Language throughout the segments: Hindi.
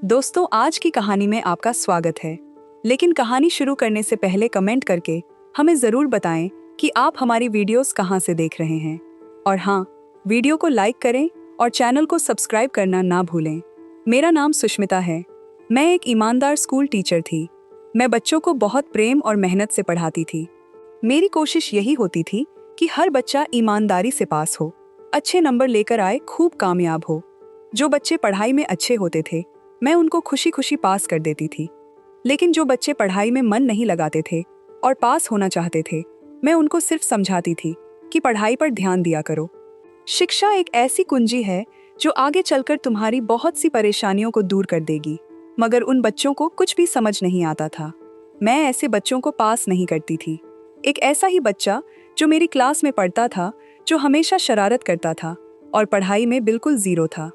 दोस्तों, आज की कहानी में आपका स्वागत है। लेकिन कहानी शुरू करने से पहले कमेंट करके हमें जरूर बताएं कि आप हमारी वीडियोस कहां से देख रहे हैं। और हाँ, वीडियो को लाइक करें और चैनल को सब्सक्राइब करना ना भूलें। मेरा नाम सुष्मिता है। मैं एक ईमानदार स्कूल टीचर थी। मैं बच्चों को बहुत प्रेम और मेहनत से पढ़ाती थी। मेरी कोशिश यही होती थी कि हर बच्चा ईमानदारी से पास हो, अच्छे नंबर लेकर आए, खूब कामयाब हो। जो बच्चे पढ़ाई में अच्छे होते थे, मैं उनको खुशी खुशी पास कर देती थी। लेकिन जो बच्चे पढ़ाई में मन नहीं लगाते थे और पास होना चाहते थे, मैं उनको सिर्फ समझाती थी कि पढ़ाई पर ध्यान दिया करो। शिक्षा एक ऐसी कुंजी है जो आगे चलकर तुम्हारी बहुत सी परेशानियों को दूर कर देगी। मगर उन बच्चों को कुछ भी समझ नहीं आता था। मैं ऐसे बच्चों को पास नहीं करती थी। एक ऐसा ही बच्चा जो मेरी क्लास में पढ़ता था, जो हमेशा शरारत करता था और पढ़ाई में बिल्कुल जीरो था,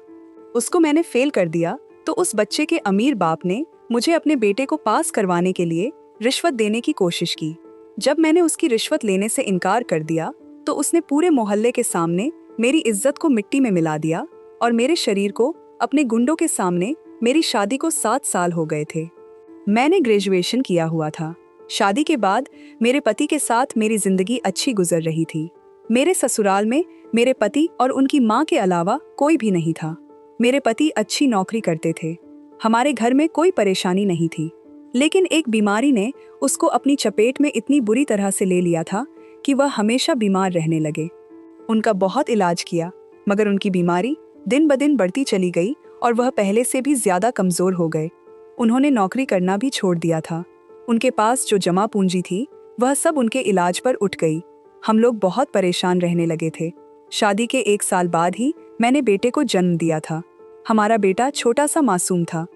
उसको मैंने फेल कर दिया। तो उस बच्चे के अमीर बाप ने मुझे अपने बेटे को पास करवाने के लिए रिश्वत देने की कोशिश की। जब मैंने उसकी रिश्वत लेने से इनकार कर दिया तो उसने पूरे मोहल्ले के सामने मेरी इज्जत को मिट्टी में मिला दिया और मेरे शरीर को अपने गुंडों के सामने। मेरी शादी को 7 साल हो गए थे। मैंने ग्रेजुएशन किया हुआ था। शादी के बाद मेरे पति के साथ मेरी जिंदगी अच्छी गुजर रही थी। मेरे ससुराल में मेरे पति और उनकी माँ के अलावा कोई भी नहीं था। मेरे पति अच्छी नौकरी करते थे। हमारे घर में कोई परेशानी नहीं थी। लेकिन एक बीमारी ने उसको अपनी चपेट में इतनी बुरी तरह से ले लिया था कि वह हमेशा बीमार रहने लगे। उनका बहुत इलाज किया, मगर उनकी बीमारी दिन ब दिन बढ़ती चली गई और वह पहले से भी ज्यादा कमजोर हो गए। उन्होंने नौकरी करना भी छोड़ दिया था। उनके पास जो जमा पूंजी थी, वह सब उनके इलाज पर उठ गई। हम लोग बहुत परेशान रहने लगे थे। शादी के 1 साल बाद ही मैंने बेटे को जन्म दिया था। हमारा बेटा छोटा सा मासूम था।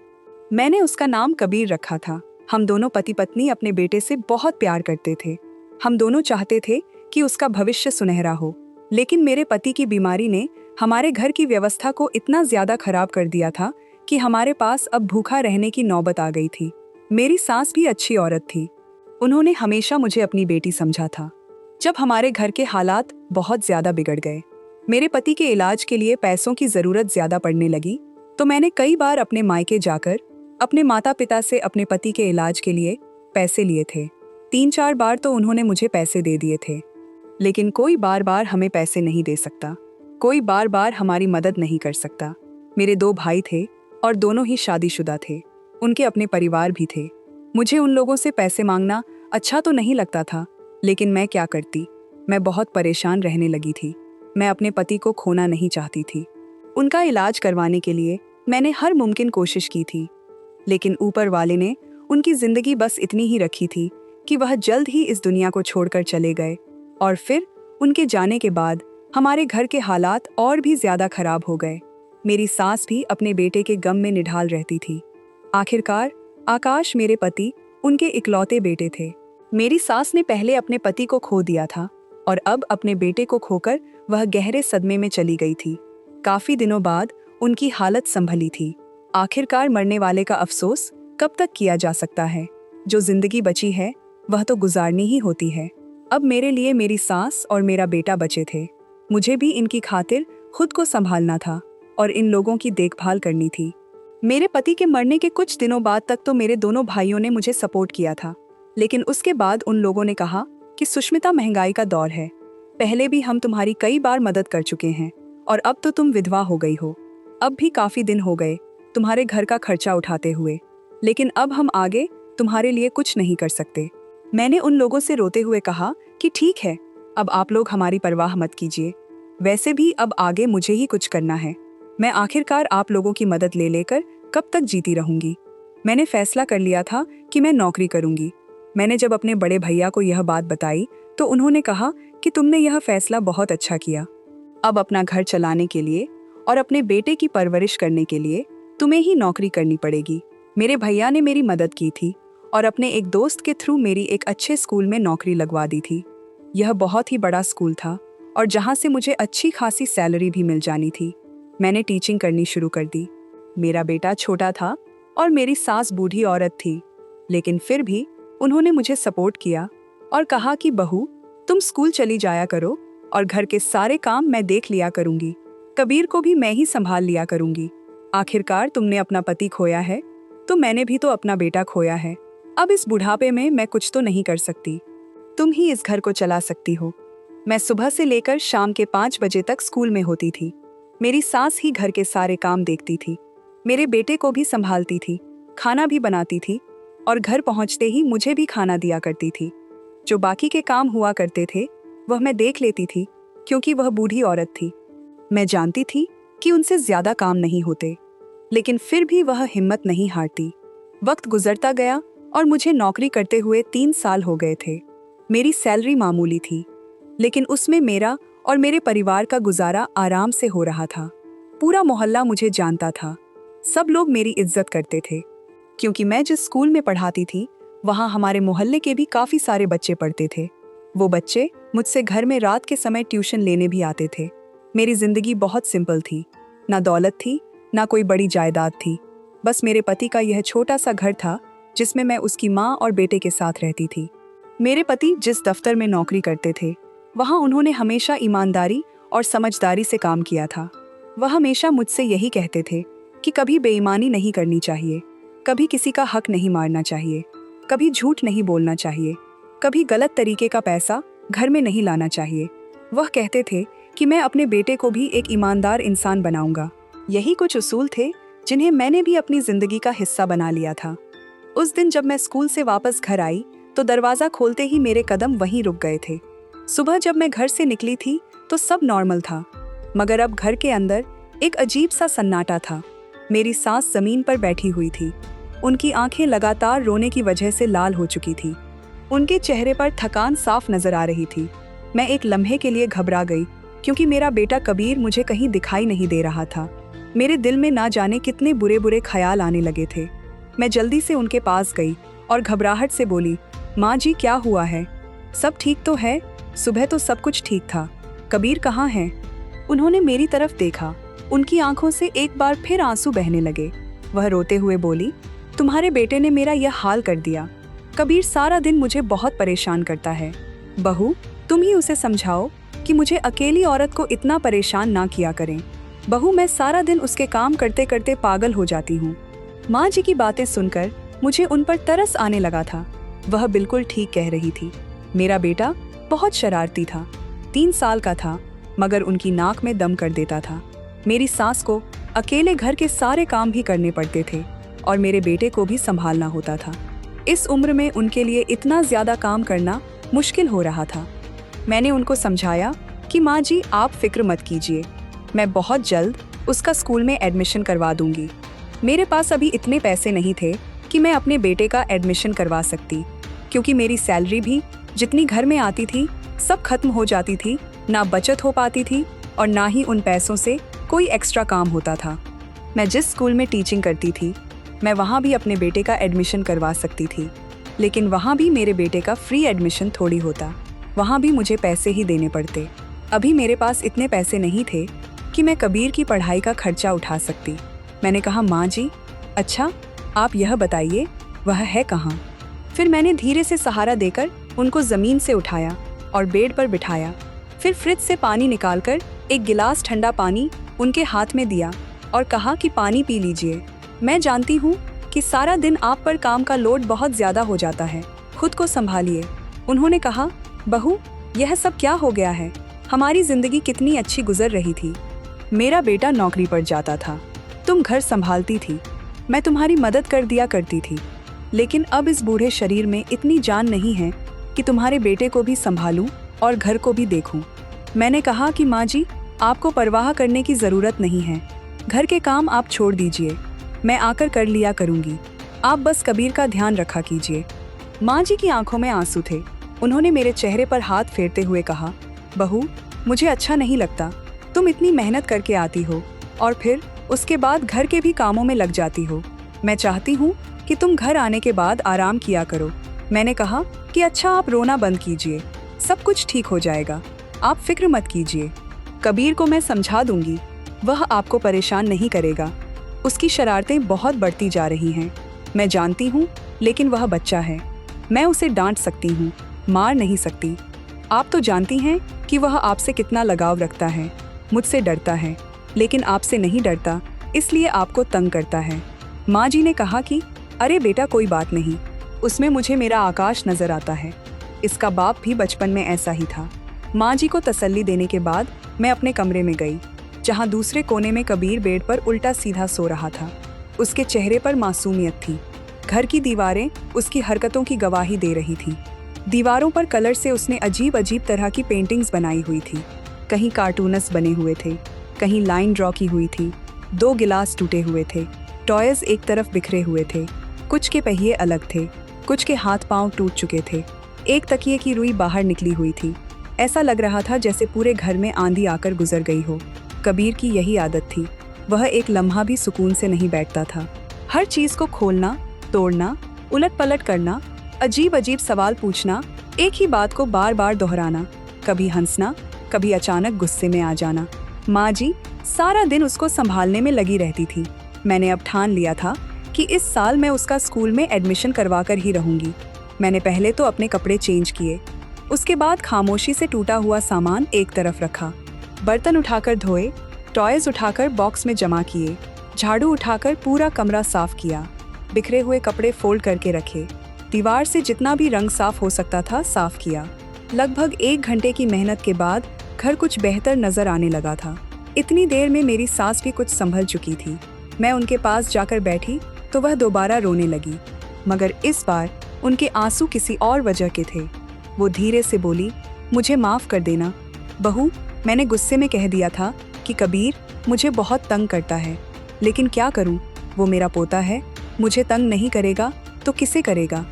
मैंने उसका नाम कबीर रखा था। हम दोनों पति पत्नी अपने बेटे से बहुत प्यार करते थे। हम दोनों चाहते थे कि उसका भविष्य सुनहरा हो। लेकिन मेरे पति की बीमारी ने हमारे घर की व्यवस्था को इतना ज्यादा खराब कर दिया था कि हमारे पास अब भूखा रहने की नौबत आ गई थी। मेरी सास भी अच्छी औरत थी। उन्होंने हमेशा मुझे अपनी बेटी समझा था। जब हमारे घर के हालात बहुत ज्यादा बिगड़ गए, मेरे पति के इलाज के लिए पैसों की जरूरत ज्यादा पड़ने लगी, तो मैंने कई बार अपने मायके जाकर अपने माता पिता से अपने पति के इलाज के लिए पैसे लिए थे। 3-4 बार तो उन्होंने मुझे पैसे दे दिए थे। लेकिन कोई बार बार हमें पैसे नहीं दे सकता, कोई बार बार हमारी मदद नहीं कर सकता। मेरे 2 भाई थे और दोनों ही शादीशुदा थे। उनके अपने परिवार भी थे। मुझे उन लोगों से पैसे मांगना अच्छा तो नहीं लगता था, लेकिन मैं क्या करती। मैं बहुत परेशान रहने लगी थी। मैं अपने पति को खोना नहीं चाहती थी। उनका इलाज करवाने के लिए मैंने हर मुमकिन कोशिश की थी, लेकिन ऊपर वाले ने उनकी जिंदगी बस इतनी ही रखी थी कि वह जल्द ही इस दुनिया को छोड़कर चले गए। और फिर उनके जाने के बाद हमारे घर के हालात और भी ज्यादा खराब हो गए। मेरी सास भी अपने बेटे के गम में निढाल रहती थी। आखिरकार आकाश, मेरे पति, उनके इकलौते बेटे थे। मेरी सास ने पहले अपने पति को खो दिया था और अब अपने बेटे को खोकर वह गहरे सदमे में चली गई थी। काफी दिनों बाद उनकी हालत संभली थी। आखिरकार मरने वाले का अफसोस कब तक किया जा सकता है। जो जिंदगी बची है वह तो गुजारनी ही होती है। अब मेरे लिए मेरी सास और मेरा बेटा बचे थे। मुझे भी इनकी खातिर खुद को संभालना था और इन लोगों की देखभाल करनी थी। मेरे पति के मरने के कुछ दिनों बाद तक तो मेरे दोनों भाइयों ने मुझे सपोर्ट किया था, लेकिन उसके बाद उन लोगों ने कहा कि सुष्मिता, महंगाई का दौर है। पहले भी हम तुम्हारी कई बार मदद कर चुके हैं और अब तो तुम विधवा हो गई हो। अब भी काफी दिन हो गए तुम्हारे घर का खर्चा उठाते हुए, लेकिन अब हम आगे तुम्हारे लिए कुछ नहीं कर सकते। मैंने उन लोगों से रोते हुए कहा कि ठीक है, अब आप लोग हमारी परवाह मत कीजिए। वैसे भी अब आगे मुझे ही कुछ करना है। मैं आखिरकार आप लोगों की मदद ले लेकर कब तक जीती रहूंगी। मैंने फैसला कर लिया था कि मैं नौकरी करूंगी। मैंने जब अपने बड़े भैया को यह बात बताई तो उन्होंने कहा कि तुमने यह फैसला बहुत अच्छा किया। अब अपना घर चलाने के लिए और अपने बेटे की परवरिश करने के लिए तुम्हें ही नौकरी करनी पड़ेगी। मेरे भैया ने मेरी मदद की थी और अपने एक दोस्त के थ्रू मेरी एक अच्छे स्कूल में नौकरी लगवा दी थी। यह बहुत ही बड़ा स्कूल था और जहाँ से मुझे अच्छी खासी सैलरी भी मिल जानी थी। मैंने टीचिंग करनी शुरू कर दी। मेरा बेटा छोटा था और मेरी सास बूढ़ी औरत थी, लेकिन फिर भी उन्होंने मुझे सपोर्ट किया और कहा कि बहू, तुम स्कूल चली जाया करो और घर के सारे काम मैं देख लिया करूंगी। कबीर को भी मैं ही संभाल लिया करूंगी। आखिरकार तुमने अपना पति खोया है, तो मैंने भी तो अपना बेटा खोया है। अब इस बुढ़ापे में मैं कुछ तो नहीं कर सकती। तुम ही इस घर को चला सकती हो। मैं सुबह से लेकर शाम के 5 बजे तक स्कूल में होती थी। मेरी सास ही घर के सारे काम देखती थी, मेरे बेटे को भी संभालती थी, खाना भी बनाती थी और घर पहुंचते ही मुझे भी खाना दिया करती थी। जो बाकी के काम हुआ करते थे वह मैं देख लेती थी, क्योंकि वह बूढ़ी औरत थी। मैं जानती थी कि उनसे ज्यादा काम नहीं होते, लेकिन फिर भी वह हिम्मत नहीं हारती। वक्त गुजरता गया और मुझे नौकरी करते हुए 3 साल हो गए थे। मेरी सैलरी मामूली थी, लेकिन उसमें मेरा और मेरे परिवार का गुजारा आराम से हो रहा था। पूरा मोहल्ला मुझे जानता था, सब लोग मेरी इज्जत करते थे, क्योंकि मैं जिस स्कूल में पढ़ाती थी वहाँ हमारे मोहल्ले के भी काफ़ी सारे बच्चे पढ़ते थे। वो बच्चे मुझसे घर में रात के समय ट्यूशन लेने भी आते थे। मेरी जिंदगी बहुत सिंपल थी, ना दौलत थी, ना कोई बड़ी जायदाद थी। बस मेरे पति का यह छोटा सा घर था जिसमें मैं उसकी माँ और बेटे के साथ रहती थी। मेरे पति जिस दफ्तर में नौकरी करते थे वहाँ उन्होंने हमेशा ईमानदारी और समझदारी से काम किया था। वह हमेशा मुझसे यही कहते थे कि कभी बेईमानी नहीं करनी चाहिए, कभी किसी का हक नहीं मारना चाहिए, कभी झूठ नहीं बोलना चाहिए, कभी गलत तरीके का पैसा घर में नहीं लाना चाहिए। वह कहते थे कि मैं अपने बेटे को भी एक ईमानदार इंसान बनाऊंगा। यही कुछ उसूल थे जिन्हें मैंने भी अपनी जिंदगी का हिस्सा बना लिया था। उस दिन जब मैं स्कूल से वापस घर आई तो दरवाजा खोलते ही मेरे कदम वहीं रुक गए थे। सुबह जब मैं घर से निकली थी तो सब नॉर्मल था, मगर अब घर के अंदर एक अजीब सा सन्नाटा था। मेरी सास जमीन पर बैठी हुई थी, उनकी आंखें लगातार रोने की वजह से लाल हो चुकी थी। उनके चेहरे पर थकान साफ नजर आ रही थी। मैं एक लम्हे के लिए घबरा गई, क्योंकि मेरा बेटा कबीर मुझे कहीं दिखाई नहीं दे रहा था। मेरे दिल में ना जाने कितने बुरे बुरे ख्याल आने लगे थे। मैं जल्दी से उनके पास गई और घबराहट से बोली, माँ जी क्या हुआ है? सब ठीक तो है? सुबह तो सब कुछ ठीक था, कबीर कहाँ है? उन्होंने मेरी तरफ देखा, उनकी आंखों से एक बार फिर आंसू बहने लगे। वह रोते हुए बोली, तुम्हारे बेटे ने मेरा यह हाल कर दिया। कबीर सारा दिन मुझे बहुत परेशान करता है। बहू, तुम ही उसे समझाओ कि मुझे अकेली औरत को इतना परेशान ना किया करें। बहू, मैं सारा दिन उसके काम करते करते पागल हो जाती हूँ। माँ जी की बातें सुनकर मुझे उन पर तरस आने लगा था। वह बिल्कुल ठीक कह रही थी। मेरा बेटा बहुत शरारती था, 3 साल का था, मगर उनकी नाक में दम कर देता था। मेरी सास को अकेले घर के सारे काम भी करने पड़ते थे और मेरे बेटे को भी संभालना होता था। इस उम्र में उनके लिए इतना ज्यादा काम करना मुश्किल हो रहा था। मैंने उनको समझाया कि माँ जी आप फिक्र मत कीजिए, मैं बहुत जल्द उसका स्कूल में एडमिशन करवा दूंगी। मेरे पास अभी इतने पैसे नहीं थे कि मैं अपने बेटे का एडमिशन करवा सकती, क्योंकि मेरी सैलरी भी जितनी घर में आती थी सब खत्म हो जाती थी। ना बचत हो पाती थी और ना ही उन पैसों से कोई एक्स्ट्रा काम होता था। मैं जिस स्कूल में टीचिंग करती थी मैं वहाँ भी अपने बेटे का एडमिशन करवा सकती थी, लेकिन वहाँ भी मेरे बेटे का फ्री एडमिशन थोड़ी होता, वहाँ भी मुझे पैसे ही देने पड़ते। अभी मेरे पास इतने पैसे नहीं थे कि मैं कबीर की पढ़ाई का खर्चा उठा सकती। मैंने कहा, माँ जी अच्छा आप यह बताइए वह है कहाँ? फिर मैंने धीरे से सहारा देकर उनको ज़मीन से उठाया और बेड पर बिठाया। फिर फ्रिज से पानी निकालकर एक गिलास ठंडा पानी उनके हाथ में दिया और कहा कि पानी पी लीजिए। मैं जानती हूँ कि सारा दिन आप पर काम का लोड बहुत ज़्यादा हो जाता है, खुद को संभालिए। उन्होंने कहा, बहू यह सब क्या हो गया है? हमारी ज़िंदगी कितनी अच्छी गुजर रही थी। मेरा बेटा नौकरी पर जाता था, तुम घर संभालती थी, मैं तुम्हारी मदद कर दिया करती थी, लेकिन अब इस बूढ़े शरीर में इतनी जान नहीं है कि तुम्हारे बेटे को भी संभालूं और घर को भी देखूं। मैंने कहा कि माँ जी आपको परवाह करने की ज़रूरत नहीं है, घर के काम आप छोड़ दीजिए, मैं आकर कर लिया करूँगी, आप बस कबीर का ध्यान रखा कीजिए। माँ जी की आंखों में आंसू थे। उन्होंने मेरे चेहरे पर हाथ फेरते हुए कहा, बहू मुझे अच्छा नहीं लगता, तुम इतनी मेहनत करके आती हो और फिर उसके बाद घर के भी कामों में लग जाती हो। मैं चाहती हूँ कि तुम घर आने के बाद आराम किया करो। मैंने कहा कि अच्छा आप रोना बंद कीजिए, सब कुछ ठीक हो जाएगा, आप फिक्र मत कीजिए, कबीर को मैं समझा दूंगी, वह आपको परेशान नहीं करेगा। उसकी शरारतें बहुत बढ़ती जा रही हैं, मैं जानती हूँ, लेकिन वह बच्चा है, मैं उसे डांट सकती हूँ, मार नहीं सकती। आप तो जानती हैं कि वह आपसे कितना लगाव रखता है, मुझसे डरता है, लेकिन आपसे नहीं डरता, इसलिए आपको तंग करता है। माँ जी ने कहा कि अरे बेटा कोई बात नहीं, उसमें मुझे मेरा आकाश नजर आता है। इसका बाप भी बचपन में ऐसा ही था। माँ जी को तसल्ली देने के बाद मैं अपने कमरे में गई, जहाँ दूसरे कोने में कबीर बेड पर उल्टा सीधा सो रहा था। उसके चेहरे पर मासूमियत थी। घर की दीवारें उसकी हरकतों की गवाही दे रही थी। दीवारों पर कलर से उसने अजीब अजीब तरह की पेंटिंग्स बनाई हुई थी। कहीं कार्टूनस बने हुए थे, कहीं लाइन ड्रॉ की हुई थी। 2 गिलास टूटे हुए थे, टॉयज एक तरफ बिखरे हुए थे, कुछ के पहिए अलग थे, कुछ के हाथ पांव टूट चुके थे। एक तकिए की रुई बाहर निकली हुई थी। ऐसा लग रहा था जैसे पूरे घर में आंधी आकर गुजर गई हो। कबीर की यही आदत थी, वह एक लम्हा भी सुकून से नहीं बैठता था। हर चीज को खोलना, तोड़ना, उलट पलट करना, अजीब अजीब सवाल पूछना, एक ही बात को बार बार दोहराना, कभी हंसना, कभी अचानक गुस्से में आ जाना। माँ जी सारा दिन उसको संभालने में लगी रहती थी। मैंने अब ठान लिया था कि इस साल मैं उसका स्कूल में एडमिशन करवा कर ही रहूंगी। मैंने पहले तो अपने कपड़े चेंज किए, उसके बाद खामोशी से टूटा हुआ सामान एक तरफ रखा, बर्तन उठाकर धोए, टॉयज उठाकर बॉक्स में जमा किए, झाड़ू उठाकर पूरा कमरा साफ किया, बिखरे हुए कपड़े फोल्ड करके रखे, दीवार से जितना भी रंग साफ हो सकता था साफ किया। लगभग 1 घंटे की मेहनत के बाद घर कुछ बेहतर नजर आने लगा था। इतनी देर में मेरी सास भी कुछ संभल चुकी थी। मैं उनके पास जाकर बैठी तो वह दोबारा रोने लगी, मगर इस बार उनके आंसू किसी और वजह के थे। वो धीरे से बोली, मुझे माफ कर देना बहू, मैंने गुस्से में कह दिया था कि कबीर मुझे बहुत तंग करता है, लेकिन क्या करूं, वो मेरा पोता है, मुझे तंग नहीं करेगा तो किसे करेगा।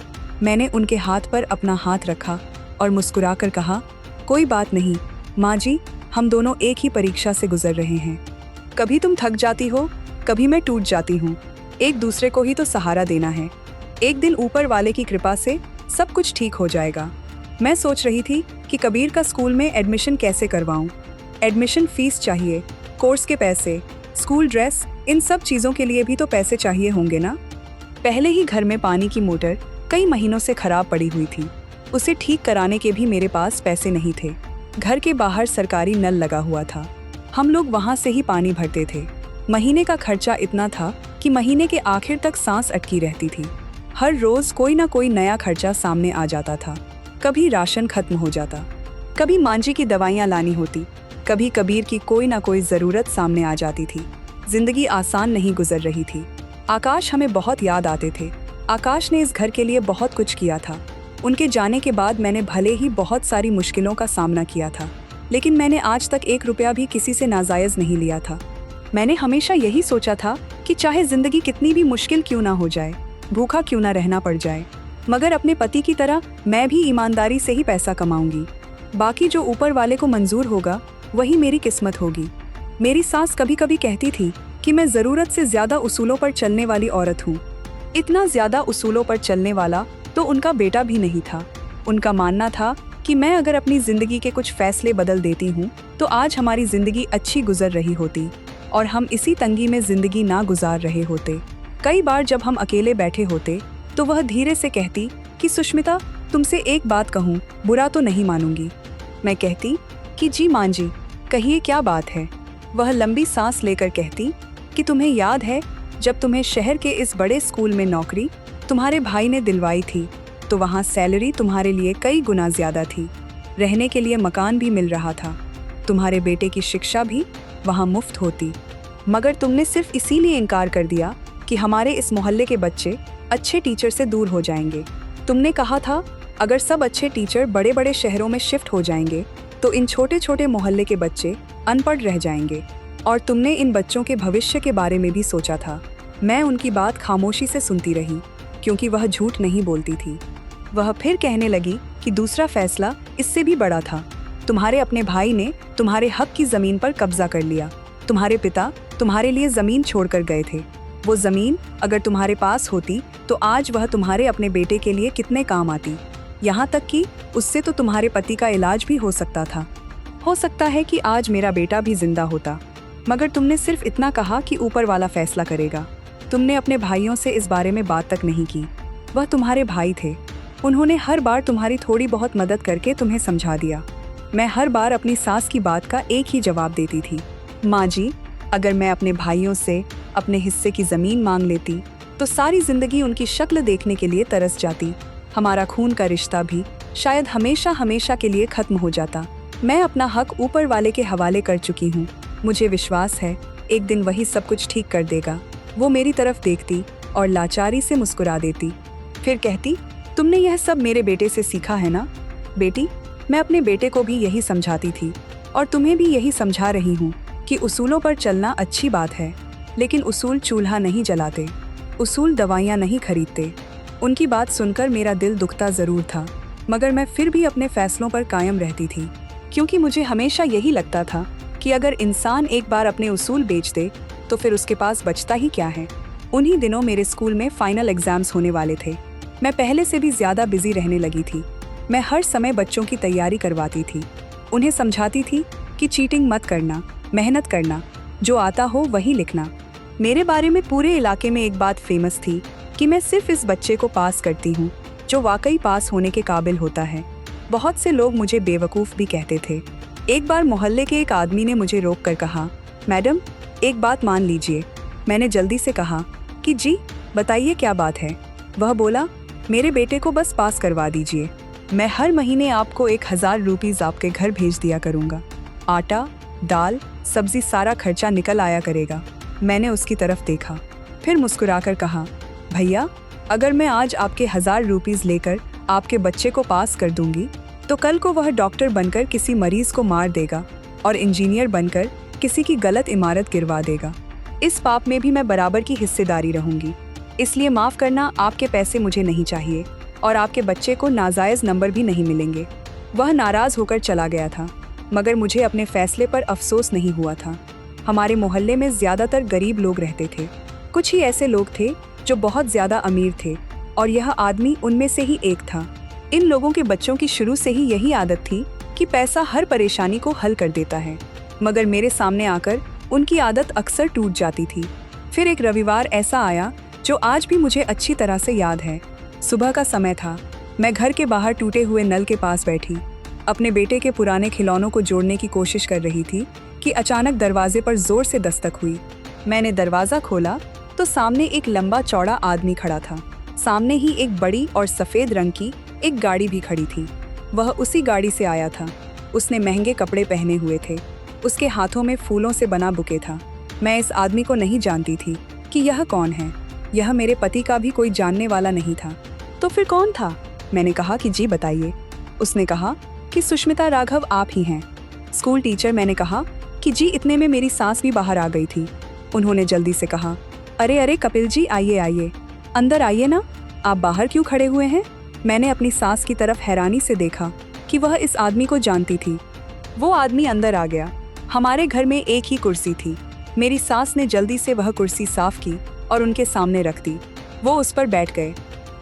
मैंने उनके हाथ पर अपना हाथ रखा और मुस्कुराकर कहा, कोई बात नहीं माँ जी, हम दोनों एक ही परीक्षा से गुजर रहे हैं। कभी तुम थक जाती हो, कभी मैं टूट जाती हूँ, एक दूसरे को ही तो सहारा देना है। एक दिन ऊपर वाले की कृपा से सब कुछ ठीक हो जाएगा। मैं सोच रही थी कि कबीर का स्कूल में एडमिशन कैसे करवाऊं। एडमिशन फीस चाहिए, कोर्स के पैसे, स्कूल ड्रेस, इन सब चीज़ों के लिए भी तो पैसे चाहिए होंगे ना। पहले ही घर में पानी की मोटर कई महीनों से खराब पड़ी हुई थी, उसे ठीक कराने के भी मेरे पास पैसे नहीं थे। घर के बाहर सरकारी नल लगा हुआ था, हम लोग वहाँ से ही पानी भरते थे। महीने का खर्चा इतना था कि महीने के आखिर तक सांस अटकी रहती थी। हर रोज कोई ना कोई नया खर्चा सामने आ जाता था। कभी राशन खत्म हो जाता, कभी मांझी की दवाइयाँ लानी होती, कभी कबीर की कोई ना कोई जरूरत सामने आ जाती थी। जिंदगी आसान नहीं गुजर रही थी। आकाश हमें बहुत याद आते थे। आकाश ने इस घर के लिए बहुत कुछ किया था। उनके जाने के बाद मैंने भले ही बहुत सारी मुश्किलों का सामना किया था, लेकिन मैंने आज तक 1 रुपया भी किसी से नाजायज नहीं लिया था। मैंने हमेशा यही सोचा था कि चाहे जिंदगी कितनी भी मुश्किल क्यों ना हो जाए, भूखा क्यों ना रहना पड़ जाए, मगर अपने पति की तरह मैं भी ईमानदारी से ही पैसा कमाऊंगी। बाकी जो ऊपर वाले को मंजूर होगा वही मेरी किस्मत होगी। मेरी सास कभी कभी कहती थी कि मैं जरूरत से ज्यादा उसूलों पर चलने वाली औरत हूँ। इतना ज्यादा उसूलों पर चलने वाला तो उनका बेटा भी नहीं था। उनका मानना था कि मैं अगर अपनी जिंदगी के कुछ फैसले बदल देती हूँ तो आज हमारी जिंदगी अच्छी गुजर रही होती और हम इसी तंगी में जिंदगी ना गुजार रहे होते। कई बार जब हम अकेले बैठे होते तो वह धीरे से कहती कि सुष्मिता, तुमसे एक बात कहूँ, बुरा तो नहीं मानूंगी। मैं कहती कि जी माँ जी, कहिए क्या बात है। वह लंबी सांस लेकर कहती कि तुम्हें याद है जब तुम्हें शहर के इस बड़े स्कूल में नौकरी तुम्हारे भाई ने दिलवाई थी तो वहाँ सैलरी तुम्हारे लिए कई गुना ज्यादा थी, रहने के लिए मकान भी मिल रहा था, तुम्हारे बेटे की शिक्षा भी वहाँ मुफ्त होती, मगर तुमने सिर्फ इसीलिए इनकार कर दिया कि हमारे इस मोहल्ले के बच्चे अच्छे टीचर से दूर हो जाएंगे। तुमने कहा था अगर सब अच्छे टीचर बड़े बड़े शहरों में शिफ्ट हो जाएंगे तो इन छोटे छोटे मोहल्ले के बच्चे अनपढ़ रह जाएंगे, और तुमने इन बच्चों के भविष्य के बारे में भी सोचा था। मैं उनकी बात खामोशी से सुनती रही क्योंकि वह झूठ नहीं बोलती थी। वह फिर कहने लगी कि दूसरा फैसला इससे भी बड़ा था। तुम्हारे अपने भाई ने तुम्हारे हक की जमीन पर कब्जा कर लिया। तुम्हारे पिता तुम्हारे लिए जमीन छोड़कर गए थे। वो जमीन अगर तुम्हारे पास होती तो आज वह तुम्हारे अपने बेटे के लिए कितने काम आती। यहाँ तक कि उससे तो तुम्हारे पति का इलाज भी हो सकता था। हो सकता है कि आज मेरा बेटा भी जिंदा होता, मगर तुमने सिर्फ इतना कहा कि ऊपर वाला फैसला करेगा। तुमने अपने भाइयों से इस बारे में बात तक नहीं की। वह तुम्हारे भाई थे, उन्होंने हर बार तुम्हारी थोड़ी बहुत मदद करके तुम्हें समझा दिया। मैं हर बार अपनी सास की बात का एक ही जवाब देती थी, माँ जी, अगर मैं अपने भाइयों से अपने हिस्से की जमीन मांग लेती तो सारी जिंदगी उनकी शक्ल देखने के लिए तरस जाती। हमारा खून का रिश्ता भी शायद हमेशा हमेशा के लिए खत्म हो जाता। मैं अपना हक ऊपर वाले के हवाले कर चुकी हूँ। मुझे विश्वास है एक दिन वही सब कुछ ठीक कर देगा। वो मेरी तरफ देखती और लाचारी से मुस्कुरा देती, फिर कहती, तुमने यह सब मेरे बेटे से सीखा है ना? बेटी, मैं अपने बेटे को भी यही समझाती थी और तुम्हें भी यही समझा रही हूँ कि उसूलों पर चलना अच्छी बात है, लेकिन उसूल चूल्हा नहीं जलाते, उसूल दवाइयाँ नहीं खरीदते। उनकी बात सुनकर मेरा दिल दुखता जरूर था, मगर मैं फिर भी अपने फैसलों पर कायम रहती थी, क्योंकि मुझे हमेशा यही लगता था कि अगर इंसान एक बार अपने उसूल बेच दे तो फिर उसके पास बचता ही क्या है। उन्हीं दिनों मेरे स्कूल में फाइनल एग्जाम्स होने वाले थे। मैं पहले से भी ज्यादा बिजी रहने लगी थी। मैं हर समय बच्चों की तैयारी करवाती थी, उन्हें समझाती थी कि चीटिंग मत करना, मेहनत करना, जो आता हो वही लिखना। मेरे बारे में पूरे इलाके में एक बात फेमस थी कि मैं सिर्फ इस बच्चे को पास करती हूँ जो वाकई पास होने के काबिल होता है। बहुत से लोग मुझे बेवकूफ़ भी कहते थे। एक बार मोहल्ले के एक आदमी ने मुझे रोक कर कहा, मैडम एक बात मान लीजिए। मैंने जल्दी से कहा कि जी बताइए क्या बात है। वह बोला, मेरे बेटे को बस पास करवा दीजिए, मैं हर महीने आपको 1000 रुपीज़ आपके घर भेज दिया करूँगा। आटा, दाल, सब्जी सारा खर्चा निकल आया करेगा। मैंने उसकी तरफ देखा, फिर मुस्कुराकर कहा, भैया अगर मैं आज आपके 1000 रुपीज़ लेकर आपके बच्चे को पास कर दूंगी तो कल को वह डॉक्टर बनकर किसी मरीज को मार देगा और इंजीनियर बनकर किसी की गलत इमारत गिरवा देगा। इस पाप में भी मैं बराबर की हिस्सेदारी रहूंगी, इसलिए माफ़ करना, आपके पैसे मुझे नहीं चाहिए और आपके बच्चे को नाजायज़ नंबर भी नहीं मिलेंगे। वह नाराज़ होकर चला गया था, मगर मुझे अपने फैसले पर अफसोस नहीं हुआ था। हमारे मोहल्ले में ज़्यादातर गरीब लोग रहते थे, कुछ ही ऐसे लोग थे जो बहुत ज़्यादा अमीर थे और यह आदमी उनमें से ही एक था। इन लोगों के बच्चों की शुरू से ही यही आदत थी कि पैसा हर परेशानी को हल कर देता है, मगर मेरे सामने आकर उनकी आदत अक्सर टूट जाती थी। फिर एक रविवार ऐसा आया जो आज भी मुझे अच्छी तरह से याद है। सुबह का समय था, मैं घर के बाहर टूटे हुए नल के पास बैठी अपने बेटे के पुराने खिलौनों को जोड़ने की कोशिश कर रही थी कि अचानक दरवाजे पर जोर से दस्तक हुई। मैंने दरवाज़ा खोला तो सामने एक लंबा चौड़ा आदमी खड़ा था। सामने ही एक बड़ी और सफ़ेद रंग की एक गाड़ी भी खड़ी थी। वह उसी गाड़ी से आया था। उसने महंगे कपड़े पहने हुए थे, उसके हाथों में फूलों से बना बुके था। मैं इस आदमी को नहीं जानती थी कि यह कौन है। यह मेरे पति का भी कोई जानने वाला नहीं था। तो फिर कौन था? मैंने कहा कि जी बताइए। उसने कहा कि सुष्मिता राघव आप ही हैं, स्कूल टीचर। मैंने कहा कि जी। इतने में मेरी सास भी बाहर आ गई थी। उन्होंने जल्दी से कहा, अरे अरे कपिल जी, आइए आइए, अंदर आइए ना, आप बाहर क्यों खड़े हुए हैं? मैंने अपनी सास की तरफ हैरानी से देखा कि वह इस आदमी को जानती थी। वो आदमी अंदर आ गया। हमारे घर में एक ही कुर्सी थी। मेरी सास ने जल्दी से वह कुर्सी साफ की और उनके सामने रख दी। वो उस पर बैठ गए।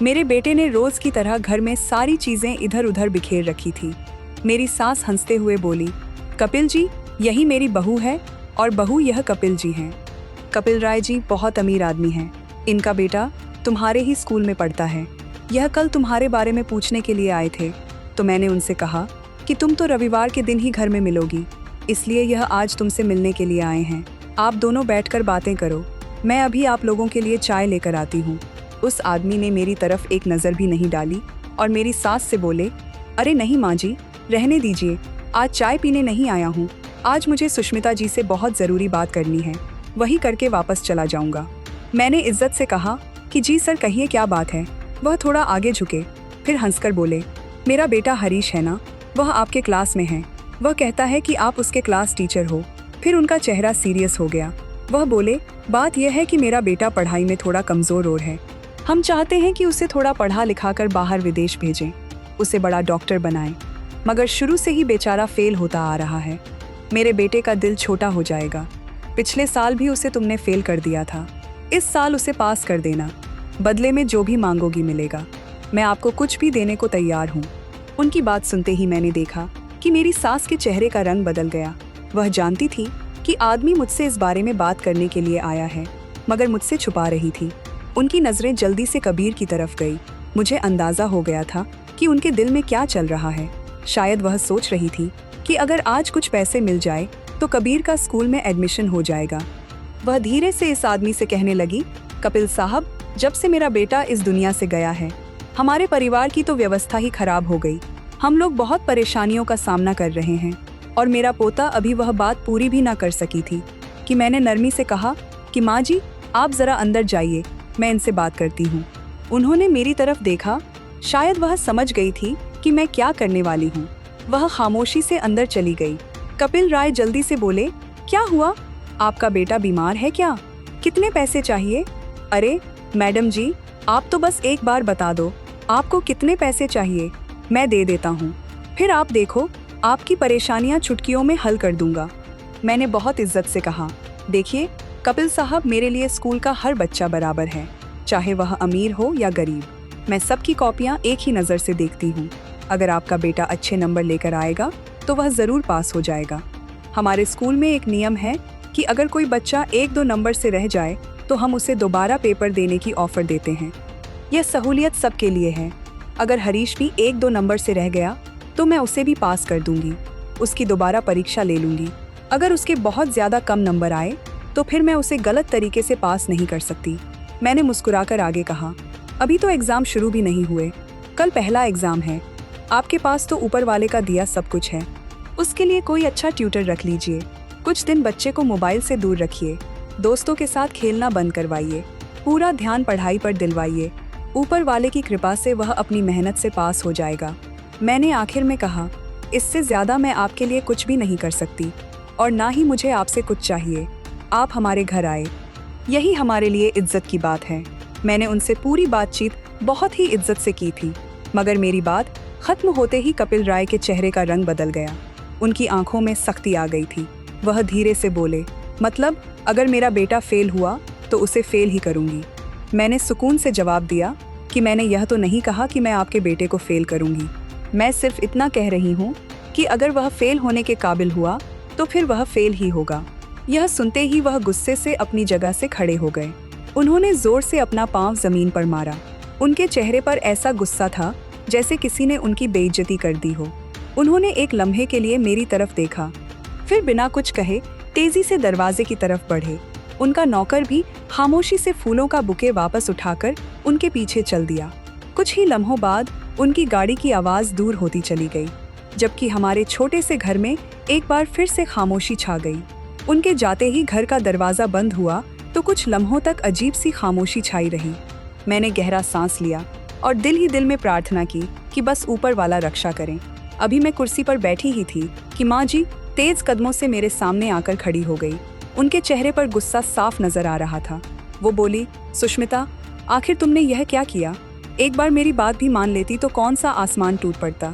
मेरे बेटे ने रोज की तरह घर में सारी चीजें इधर उधर बिखेर रखी थी। मेरी सास हंसते हुए बोली, कपिल जी, यही मेरी बहू है और बहू यह कपिल जी हैं। कपिल राय जी बहुत अमीर आदमी हैं। इनका बेटा तुम्हारे ही स्कूल में पढ़ता है। यह कल तुम्हारे बारे में पूछने के लिए आए थे, तो मैंने उनसे कहा कि तुम तो रविवार के दिन ही घर में मिलोगी, इसलिए यह आज तुमसे मिलने के लिए आए हैं। आप दोनों बैठकर बातें करो, मैं अभी आप लोगों के लिए चाय लेकर आती हूँ। उस आदमी ने मेरी तरफ एक नज़र भी नहीं डाली और मेरी सास से बोले, अरे नहीं माँ जी, रहने दीजिए, आज चाय पीने नहीं आया हूँ। आज मुझे सुष्मिता जी से बहुत ज़रूरी बात करनी है, वही करके वापस चला जाऊँगा। मैंने इज्जत से कहा कि जी सर, कहिए क्या बात है। वह थोड़ा आगे झुके, फिर हंसकर बोले, मेरा बेटा हरीश है ना, वह आपके क्लास में है। वह कहता है कि आप उसके क्लास टीचर हो। फिर उनका चेहरा सीरियस हो गया। वह बोले, बात यह है कि मेरा बेटा पढ़ाई में थोड़ा कमज़ोर और है। हम चाहते हैं कि उसे थोड़ा पढ़ा लिखा कर बाहर विदेश भेजें, उसे बड़ा डॉक्टर बनाएं, मगर शुरू से ही बेचारा फेल होता आ रहा है। मेरे बेटे का दिल छोटा हो जाएगा। पिछले साल भी उसे तुमने फेल कर दिया था, इस साल उसे पास कर देना, बदले में जो भी मांगोगी मिलेगा। मैं आपको कुछ भी देने को तैयार हूँ। उनकी बात सुनते ही मैंने देखा कि मेरी सास के चेहरे का रंग बदल गया। वह जानती थी कि आदमी मुझसे इस बारे में बात करने के लिए आया है, मगर मुझसे छुपा रही थी। उनकी नज़रें जल्दी से कबीर की तरफ गई। मुझे अंदाज़ा हो गया था कि उनके दिल में क्या चल रहा है। शायद वह सोच रही थी कि अगर आज कुछ पैसे मिल जाए तो कबीर का स्कूल में एडमिशन हो जाएगा। वह धीरे से इस आदमी से कहने लगी, कपिल साहब, जब से मेरा बेटा इस दुनिया से गया है, हमारे परिवार की तो व्यवस्था ही खराब हो गई। हम लोग बहुत परेशानियों का सामना कर रहे हैं। और मेरा पोता अभी वह बात पूरी भी ना कर सकी थी कि मैंने नरमी से कहा कि माँ जी, आप जरा अंदर जाइए, मैं इनसे बात करती हूँ। उन्होंने मेरी तरफ देखा, शायद वह समझ गई थी कि मैं क्या करने वाली हूँ। वह खामोशी से अंदर चली गई। कपिल राय जल्दी से बोले, क्या हुआ? आपका बेटा बीमार है क्या? कितने पैसे चाहिए? अरे मैडम जी, आप तो बस एक बार बता दो, आपको कितने पैसे चाहिए, मैं दे देता हूँ। फिर आप देखो, आपकी परेशानियाँ चुटकियों में हल कर दूंगा। मैंने बहुत इज्जत से कहा, देखिए कपिल साहब, मेरे लिए स्कूल का हर बच्चा बराबर है, चाहे वह अमीर हो या गरीब। मैं सबकी कॉपियाँ एक ही नज़र से देखती हूँ। अगर आपका बेटा अच्छे नंबर लेकर आएगा तो वह ज़रूर पास हो जाएगा। हमारे स्कूल में एक नियम है कि अगर कोई बच्चा 1-2 नंबर से रह जाए तो हम उसे दोबारा पेपर देने की ऑफ़र देते हैं। यह सहूलियत सबके लिए है। अगर हरीश भी 1-2 नंबर से रह गया तो मैं उसे भी पास कर दूंगी, उसकी दोबारा परीक्षा ले लूँगी। अगर उसके बहुत ज़्यादा कम नंबर आए तो फिर मैं उसे गलत तरीके से पास नहीं कर सकती। मैंने मुस्कुराकर आगे कहा, अभी तो एग्ज़ाम शुरू भी नहीं हुए, कल पहला एग्ज़ाम है। आपके पास तो ऊपर वाले का दिया सब कुछ है, उसके लिए कोई अच्छा ट्यूटर रख लीजिए। कुछ दिन बच्चे को मोबाइल से दूर रखिए, दोस्तों के साथ खेलना बंद करवाइए, पूरा ध्यान पढ़ाई पर दिलवाइए। ऊपर वाले की कृपा से वह अपनी मेहनत से पास हो जाएगा। मैंने आखिर में कहा, इससे ज़्यादा मैं आपके लिए कुछ भी नहीं कर सकती और ना ही मुझे आपसे कुछ चाहिए। आप हमारे घर आए, यही हमारे लिए इज्जत की बात है। मैंने उनसे पूरी बातचीत बहुत ही इज्जत से की थी, मगर मेरी बात खत्म होते ही कपिल राय के चेहरे का रंग बदल गया। उनकी आंखों में सख्ती आ गई थी। वह धीरे से बोले, मतलब अगर मेरा बेटा फेल हुआ तो उसे फेल ही करूंगी। मैंने सुकून से जवाब दिया कि मैंने यह तो नहीं कहा कि मैं आपके बेटे को फेल करूंगी। मैं सिर्फ इतना कह रही हूँ कि अगर वह फेल होने के काबिल हुआ तो फिर वह फेल ही होगा। यह सुनते ही वह गुस्से से अपनी जगह से खड़े हो गए। उन्होंने जोर से अपना पांव जमीन पर मारा। उनके चेहरे पर ऐसा गुस्सा था जैसे किसी ने उनकी बेइज्जती कर दी हो। उन्होंने एक लम्हे के लिए मेरी तरफ देखा, फिर बिना कुछ कहे तेजी से दरवाजे की तरफ बढ़े। उनका नौकर भी खामोशी से फूलों का बुके वापस उठाकर उनके पीछे चल दिया। कुछ ही लम्हों बाद उनकी गाड़ी की आवाज़ दूर होती चली गई, जबकि हमारे छोटे से घर में एक बार फिर से खामोशी छा गई। उनके जाते ही घर का दरवाज़ा बंद हुआ तो कुछ लम्हों तक अजीब सी खामोशी छाई रही। मैंने गहरा सांस लिया और दिल ही दिल में प्रार्थना की कि बस ऊपर वाला रक्षा करें। अभी मैं कुर्सी पर बैठी ही थी कि माँ जी तेज कदमों से मेरे सामने आकर खड़ी हो गई। उनके चेहरे पर गुस्सा साफ नजर आ रहा था। वो बोली, सुष्मिता, आखिर तुमने यह क्या किया? एक बार मेरी बात भी मान लेती तो कौन सा आसमान टूट पड़ता।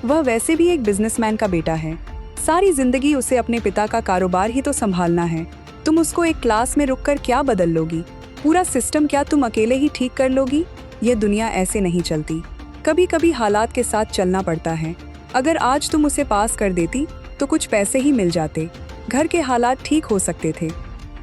वह वैसे भी एक बिजनेसमैन का बेटा है, सारी जिंदगी उसे अपने पिता का कारोबार ही तो संभालना है। तुम उसको एक क्लास में रुककर क्या बदल लोगी? पूरा सिस्टम क्या तुम अकेले ही ठीक कर लोगी? ये दुनिया ऐसे नहीं चलती। कभी कभी हालात के साथ चलना पड़ता है। अगर आज तुम उसे पास कर देती तो कुछ पैसे ही मिल जाते, घर के हालात ठीक हो सकते थे,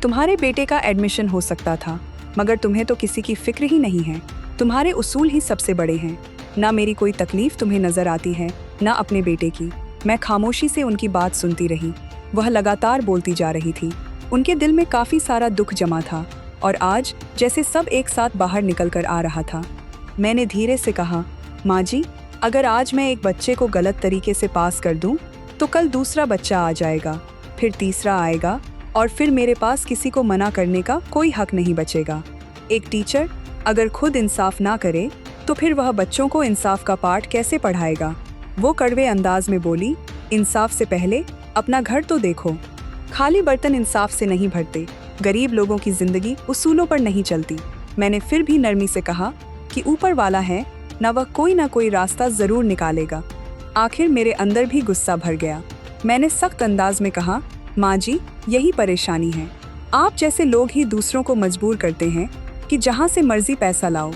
तुम्हारे बेटे का एडमिशन हो सकता था। मगर तुम्हें तो किसी की फिक्र ही नहीं है। तुम्हारे उसूल ही सबसे बड़े हैं। ना मेरी कोई तकलीफ तुम्हें नजर आती है, ना अपने बेटे की। मैं खामोशी से उनकी बात सुनती रही। वह लगातार बोलती जा रही थी। उनके दिल में काफी सारा दुख जमा था और आज जैसे सब एक साथ बाहर निकल कर आ रहा था। मैंने धीरे से कहा, माँ जी, अगर आज मैं एक बच्चे को गलत तरीके से पास कर दूं, तो कल दूसरा बच्चा आ जाएगा, फिर तीसरा आएगा और फिर मेरे पास किसी को मना करने का कोई हक नहीं बचेगा। एक टीचर अगर खुद इंसाफ ना करे तो फिर वह बच्चों को इंसाफ का पाठ कैसे पढ़ाएगा? वो कड़वे अंदाज में बोली, इंसाफ से पहले अपना घर तो देखो। खाली बर्तन इंसाफ से नहीं भरते। गरीब लोगों की जिंदगी उसूलों पर नहीं चलती। मैंने फिर भी नरमी से कहा कि ऊपर वाला है ना, वह कोई ना कोई रास्ता जरूर निकालेगा। आखिर मेरे अंदर भी गुस्सा भर गया। मैंने सख्त अंदाज में कहा, माँ जी, यही परेशानी है। आप जैसे लोग ही दूसरों को मजबूर करते हैं कि जहाँ से मर्जी पैसा लाओ,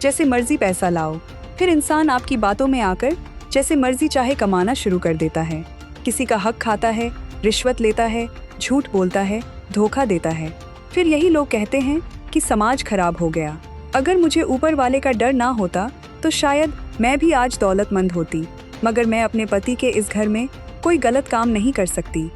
जैसे मर्जी पैसा लाओ। फिर इंसान आपकी बातों में आकर जैसे मर्जी चाहे कमाना शुरू कर देता है। किसी का हक खाता है, रिश्वत लेता है, झूठ बोलता है, धोखा देता है। फिर यही लोग कहते हैं कि समाज खराब हो गया। अगर मुझे ऊपर वाले का डर ना होता तो शायद मैं भी आज दौलतमंद होती, मगर मैं अपने पति के इस घर में कोई गलत काम नहीं कर सकती।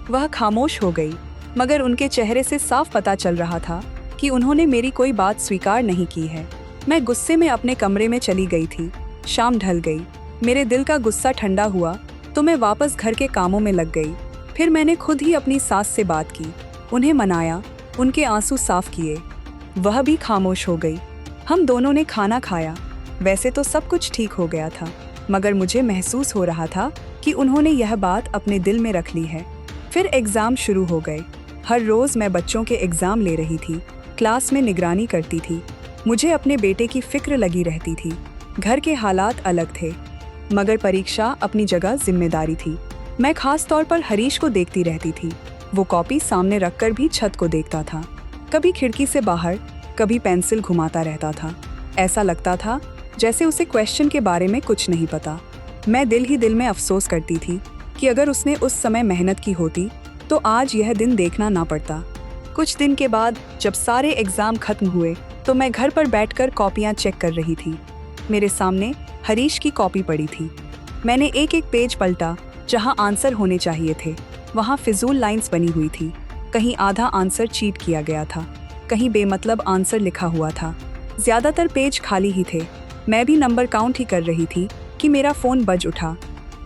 वह खामोश हो गई। मगर उनके चेहरे से साफ पता चल रहा था कि उन्होंने मेरी कोई बात स्वीकार नहीं की है। मैं गुस्से में अपने कमरे में चली गई थी। शाम ढल गई, मेरे दिल का गुस्सा ठंडा हुआ तो मैं वापस घर के कामों में लग गई। फिर मैंने खुद ही अपनी सास से बात की, उन्हें मनाया, उनके आंसू साफ किए। वह भी खामोश हो गई। हम दोनों ने खाना खाया। वैसे तो सब कुछ ठीक हो गया था, मगर मुझे महसूस हो रहा था कि उन्होंने यह बात अपने दिल में रख ली है। फिर एग्ज़ाम शुरू हो गए। हर रोज़ मैं बच्चों के एग्ज़ाम ले रही थी, क्लास में निगरानी करती थी। मुझे अपने बेटे की फिक्र लगी रहती थी। घर के हालात अलग थे, मगर परीक्षा अपनी जगह जिम्मेदारी थी। मैं खास तौर पर हरीश को देखती रहती थी। वो कॉपी सामने रखकर भी छत को देखता था, कभी खिड़की से बाहर, कभी पेंसिल घुमाता रहता था। ऐसा लगता था जैसे उसे क्वेश्चन के बारे में कुछ नहीं पता। मैं दिल ही दिल में अफसोस करती थी कि अगर उसने उस समय मेहनत की होती तो आज यह दिन देखना ना पड़ता। कुछ दिन के बाद जब सारे एग्ज़ाम खत्म हुए तो मैं घर पर बैठकर कॉपियाँ चेक कर रही थी। मेरे सामने हरीश की कॉपी पड़ी थी। मैंने एक एक पेज पलटा। जहाँ आंसर होने चाहिए थे वहाँ फिजूल लाइंस बनी हुई थी। कहीं आधा आंसर चीट किया गया था, कहीं बेमतलब आंसर लिखा हुआ था। ज़्यादातर पेज खाली ही थे। मैं भी नंबर काउंट ही कर रही थी कि मेरा फ़ोन बज उठा।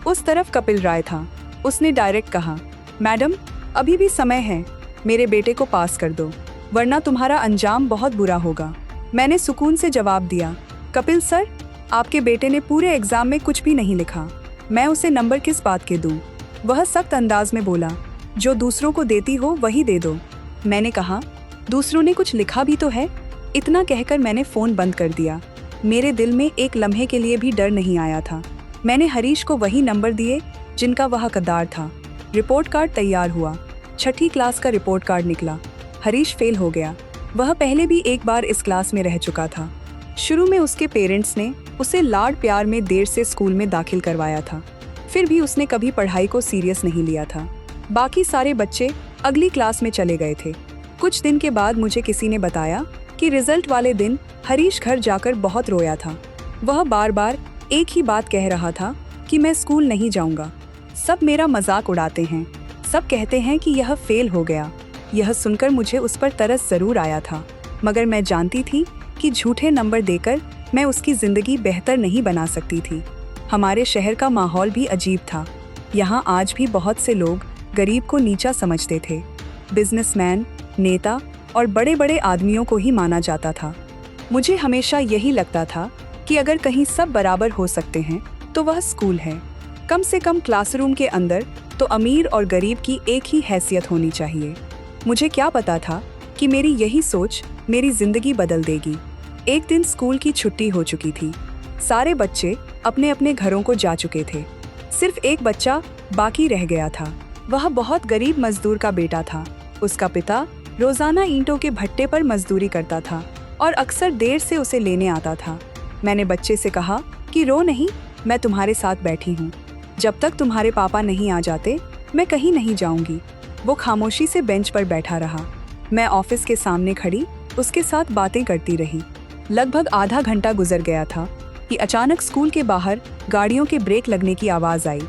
उस तरफ कपिल राय था। उसने डायरेक्ट कहा, मैडम अभी भी समय है, मेरे बेटे को पास कर दो, वरना तुम्हारा अंजाम बहुत बुरा होगा। मैंने सुकून से जवाब दिया, कपिल सर, आपके बेटे ने पूरे एग्ज़ाम में कुछ भी नहीं लिखा, मैं उसे नंबर किस बात के दूं? वह सख्त अंदाज में बोला, जो दूसरों को देती हो वही दे दो। मैंने कहा, दूसरों ने कुछ लिखा भी तो है। इतना कहकर मैंने फ़ोन बंद कर दिया। मेरे दिल में एक लम्हे के लिए भी डर नहीं आया था। मैंने हरीश को वही नंबर दिए जिनका वह हकदार था। रिपोर्ट कार्ड तैयार हुआ। 6ठी क्लास का रिपोर्ट कार्ड निकला। हरीश फेल हो गया। वह पहले भी एक बार इस क्लास में रह चुका था। शुरू में उसके पेरेंट्स ने उसे लाड प्यार में देर से स्कूल में दाखिल करवाया था। फिर भी उसने कभी पढ़ाई को सीरियस नहीं लिया था। बाकी सारे बच्चे अगली क्लास में चले गए थे। कुछ दिन के बाद मुझे किसी ने बताया कि रिजल्ट वाले दिन हरीश घर जाकर बहुत रोया था। वह बार बार एक ही बात कह रहा था कि मैं स्कूल नहीं जाऊंगा, सब मेरा मजाक उड़ाते हैं, सब कहते हैं कि यह फेल हो गया। यह सुनकर मुझे उस पर तरस जरूर आया था, मगर मैं जानती थी कि झूठे नंबर देकर मैं उसकी ज़िंदगी बेहतर नहीं बना सकती थी। हमारे शहर का माहौल भी अजीब था। यहाँ आज भी बहुत से लोग गरीब को नीचा समझते थे। बिजनेसमैन, नेता और बड़े बड़े आदमियों को ही माना जाता था। मुझे हमेशा यही लगता था कि अगर कहीं सब बराबर हो सकते हैं तो वह स्कूल है। कम से कम क्लासरूम के अंदर तो अमीर और गरीब की एक ही हैसियत होनी चाहिए। मुझे क्या पता था कि मेरी यही सोच मेरी जिंदगी बदल देगी। एक दिन स्कूल की छुट्टी हो चुकी थी। सारे बच्चे अपने अपने घरों को जा चुके थे। सिर्फ एक बच्चा बाकी रह गया था। वह बहुत गरीब मजदूर का बेटा था। उसका पिता रोजाना ईंटों के भट्टे पर मजदूरी करता था और अक्सर देर से उसे लेने आता था। मैंने बच्चे से कहा कि रो नहीं, मैं तुम्हारे साथ बैठी हूँ। जब तक तुम्हारे पापा नहीं आ जाते मैं कहीं नहीं जाऊंगी। वो खामोशी से बेंच पर बैठा रहा। मैं ऑफिस के सामने खड़ी उसके साथ बातें करती रही। लगभग आधा घंटा गुजर गया था कि अचानक स्कूल के बाहर गाड़ियों के ब्रेक लगने की आवाज़ आई।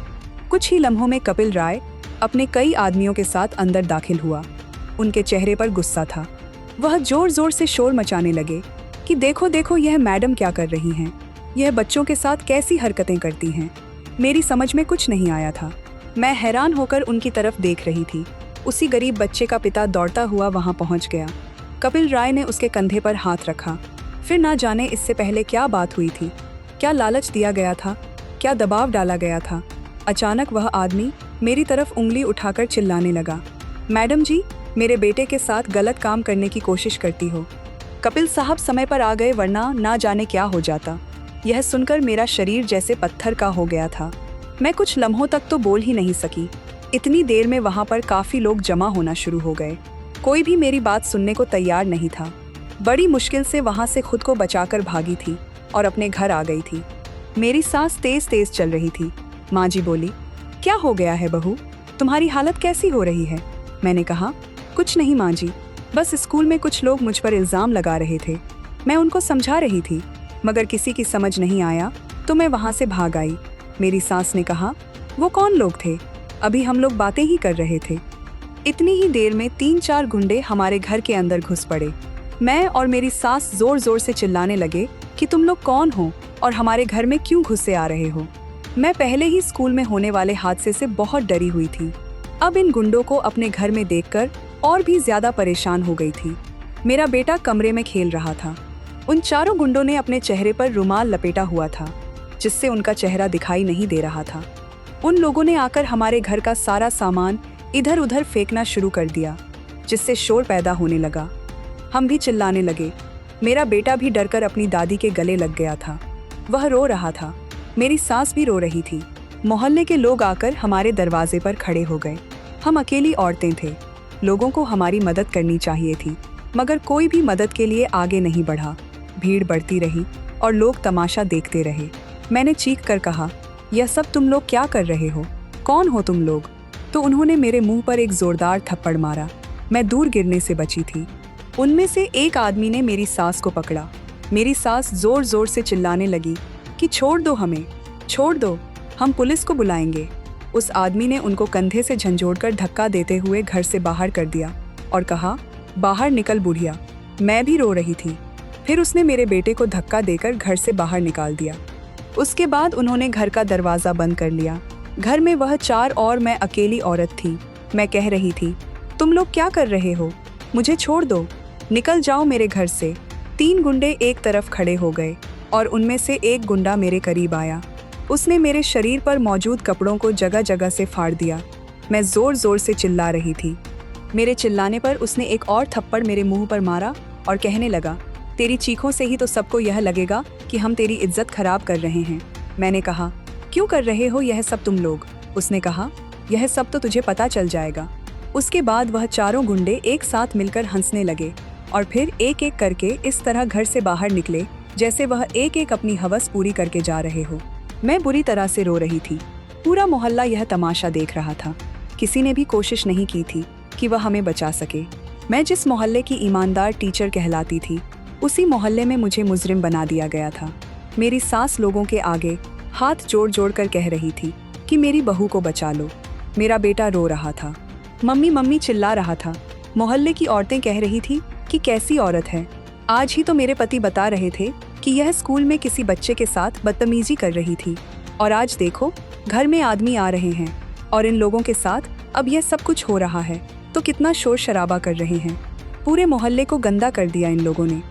कुछ ही लम्हों में कपिल राय अपने कई आदमियों के साथ अंदर दाखिल हुआ। उनके चेहरे पर गुस्सा था। वह जोर जोर से शोर मचाने लगे कि देखो देखो यह मैडम क्या कर रही हैं, यह बच्चों के साथ कैसी हरकतें करती हैं। मेरी समझ में कुछ नहीं आया था। मैं हैरान होकर उनकी तरफ देख रही थी। उसी गरीब बच्चे का पिता दौड़ता हुआ वहां पहुंच गया। कपिल राय ने उसके कंधे पर हाथ रखा। फिर ना जाने इससे पहले क्या बात हुई थी, क्या लालच दिया गया था, क्या दबाव डाला गया था। अचानक वह आदमी मेरी तरफ उंगली उठाकर चिल्लाने लगा, मैडम जी, मेरे बेटे के साथ गलत काम करने की कोशिश करती हो। कपिल साहब समय पर आ गए, वरना ना जाने क्या हो जाता। यह सुनकर मेरा शरीर जैसे पत्थर का हो गया था। मैं कुछ लम्हों तक तो बोल ही नहीं सकी। इतनी देर में वहां पर काफी लोग जमा होना शुरू हो गए। कोई भी मेरी बात सुनने को तैयार नहीं था। बड़ी मुश्किल से वहां से खुद को बचाकर भागी थी और अपने घर आ गई थी। मेरी सांस तेज तेज चल रही थी। माँ जी बोली, क्या हो गया है बहू, तुम्हारी हालत कैसी हो रही है? मैंने कहा, कुछ नहीं माँ जी, बस स्कूल में कुछ लोग मुझ पर इल्ज़ाम लगा रहे थे। मैं उनको समझा रही थी, मगर किसी की समझ नहीं आया तो मैं वहाँ से भाग आई। मेरी सास ने कहा, वो कौन लोग थे? अभी हम लोग बातें ही कर रहे थे। इतनी ही देर में 3-4 गुंडे हमारे घर के अंदर घुस पड़े। मैं और मेरी सास जोर जोर से चिल्लाने लगे कि तुम लोग कौन हो और हमारे घर में क्यों घुसे आ रहे हो। मैं पहले ही स्कूल में होने वाले हादसे से बहुत डरी हुई थी। अब इन गुंडों को अपने घर में देखकर और भी ज्यादा परेशान हो गई थी। मेरा बेटा कमरे में खेल रहा था। उन चारों गुंडों ने अपने चेहरे पर रुमाल लपेटा हुआ था, जिससे उनका चेहरा दिखाई नहीं दे रहा था। उन लोगों ने आकर हमारे घर का सारा सामान इधर उधर फेंकना शुरू कर दिया, जिससे शोर पैदा होने लगा। हम भी चिल्लाने लगे। मेरा बेटा भी डरकर अपनी दादी के गले लग गया था। वह रो रहा था। मेरी सास भी रो रही थी। मोहल्ले के लोग आकर हमारे दरवाजे पर खड़े हो गए। हम अकेली औरतें थे। लोगों को हमारी मदद करनी चाहिए थी, मगर कोई भी मदद के लिए आगे नहीं बढ़ा। भीड़ बढ़ती रही और लोग तमाशा देखते रहे। मैंने चीख कर कहा, यह सब तुम लोग क्या कर रहे हो? कौन हो तुम लोग? तो उन्होंने मेरे मुंह पर एक जोरदार थप्पड़ मारा। मैं दूर गिरने से बची थी। उनमें से एक आदमी ने मेरी सास को पकड़ा। मेरी सास जोर जोर से चिल्लाने लगी कि छोड़ दो हमें, छोड़ दो, हम पुलिस को बुलाएंगे। उस आदमी ने उनको कंधे से झंझोड़कर धक्का देते हुए घर से बाहर कर दिया और कहा, बाहर निकल बुढ़िया। मैं भी रो रही थी। फिर उसने मेरे बेटे को धक्का देकर घर से बाहर निकाल दिया। उसके बाद उन्होंने घर का दरवाज़ा बंद कर लिया। घर में वह 4 और मैं अकेली औरत थी। मैं कह रही थी, तुम लोग क्या कर रहे हो? मुझे छोड़ दो, निकल जाओ मेरे घर से। 3 गुंडे एक तरफ खड़े हो गए और उनमें से एक गुंडा मेरे करीब आया। उसने मेरे शरीर पर मौजूद कपड़ों को जगह जगह से फाड़ दिया। मैं जोर जोर से चिल्ला रही थी। मेरे चिल्लाने पर उसने एक और थप्पड़ मेरे मुंह पर मारा और कहने लगा, तेरी चीखों से ही तो सबको यह लगेगा कि हम तेरी इज्जत खराब कर रहे हैं। मैंने कहा, क्यों कर रहे हो यह सब तुम लोग? उसने कहा, यह सब तो तुझे पता चल जाएगा। उसके बाद वह चारों गुंडे एक साथ मिलकर हंसने लगे और फिर एक एक करके इस तरह घर से बाहर निकले जैसे वह एक एक अपनी हवस पूरी करके जा रहे हो। मैं बुरी तरह से रो रही थी। पूरा मोहल्ला यह तमाशा देख रहा था। किसी ने भी कोशिश नहीं की थी कि वह हमें बचा सके। मैं जिस मोहल्ले की ईमानदार टीचर कहलाती थी, उसी मोहल्ले में मुझे मुजरिम बना दिया गया था। मेरी सास लोगों के आगे हाथ जोड़ जोड़ कर कह रही थी कि मेरी बहू को बचा लो। मेरा बेटा रो रहा था। मम्मी मम्मी चिल्ला रहा था। मोहल्ले की औरतें कह रही थी कि कैसी औरत है। आज ही तो मेरे पति बता रहे थे कि यह स्कूल में किसी बच्चे के साथ बदतमीजी कर रही थी, और आज देखो घर में आदमी आ रहे हैं और इन लोगों के साथ अब यह सब कुछ हो रहा है, तो कितना शोर शराबा कर रहे हैं। पूरे मोहल्ले को गंदा कर दिया इन लोगों ने।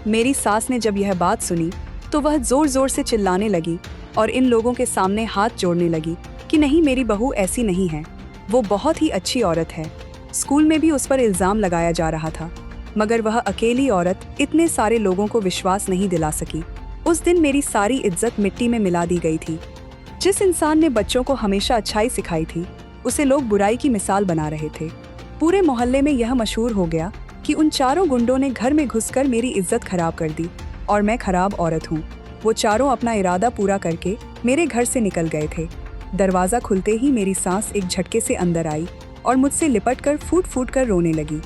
मेरी सास ने जब यह बात सुनी तो वह जोर जोर से चिल्लाने लगी और इन लोगों के सामने हाथ जोड़ने लगी कि नहीं, मेरी बहू ऐसी नहीं है, वो बहुत ही अच्छी औरत है। स्कूल में भी उस पर इल्ज़ाम लगाया जा रहा था, मगर वह अकेली औरत इतने सारे लोगों को विश्वास नहीं दिला सकी। उस दिन मेरी सारी इज्जत मिट्टी में मिला दी गई थी। जिस इंसान ने बच्चों को हमेशा अच्छाई सिखाई थी, उसे लोग बुराई की मिसाल बना रहे थे। पूरे मोहल्ले में यह मशहूर हो गया कि उन चारों गुंडों ने घर में घुसकर मेरी इज्जत खराब कर दी और मैं खराब औरत हूँ। वो चारों अपना इरादा पूरा करके मेरे घर से निकल गए थे। दरवाज़ा खुलते ही मेरी सास एक झटके से अंदर आई और मुझसे लिपट कर फूट फूट कर रोने लगी।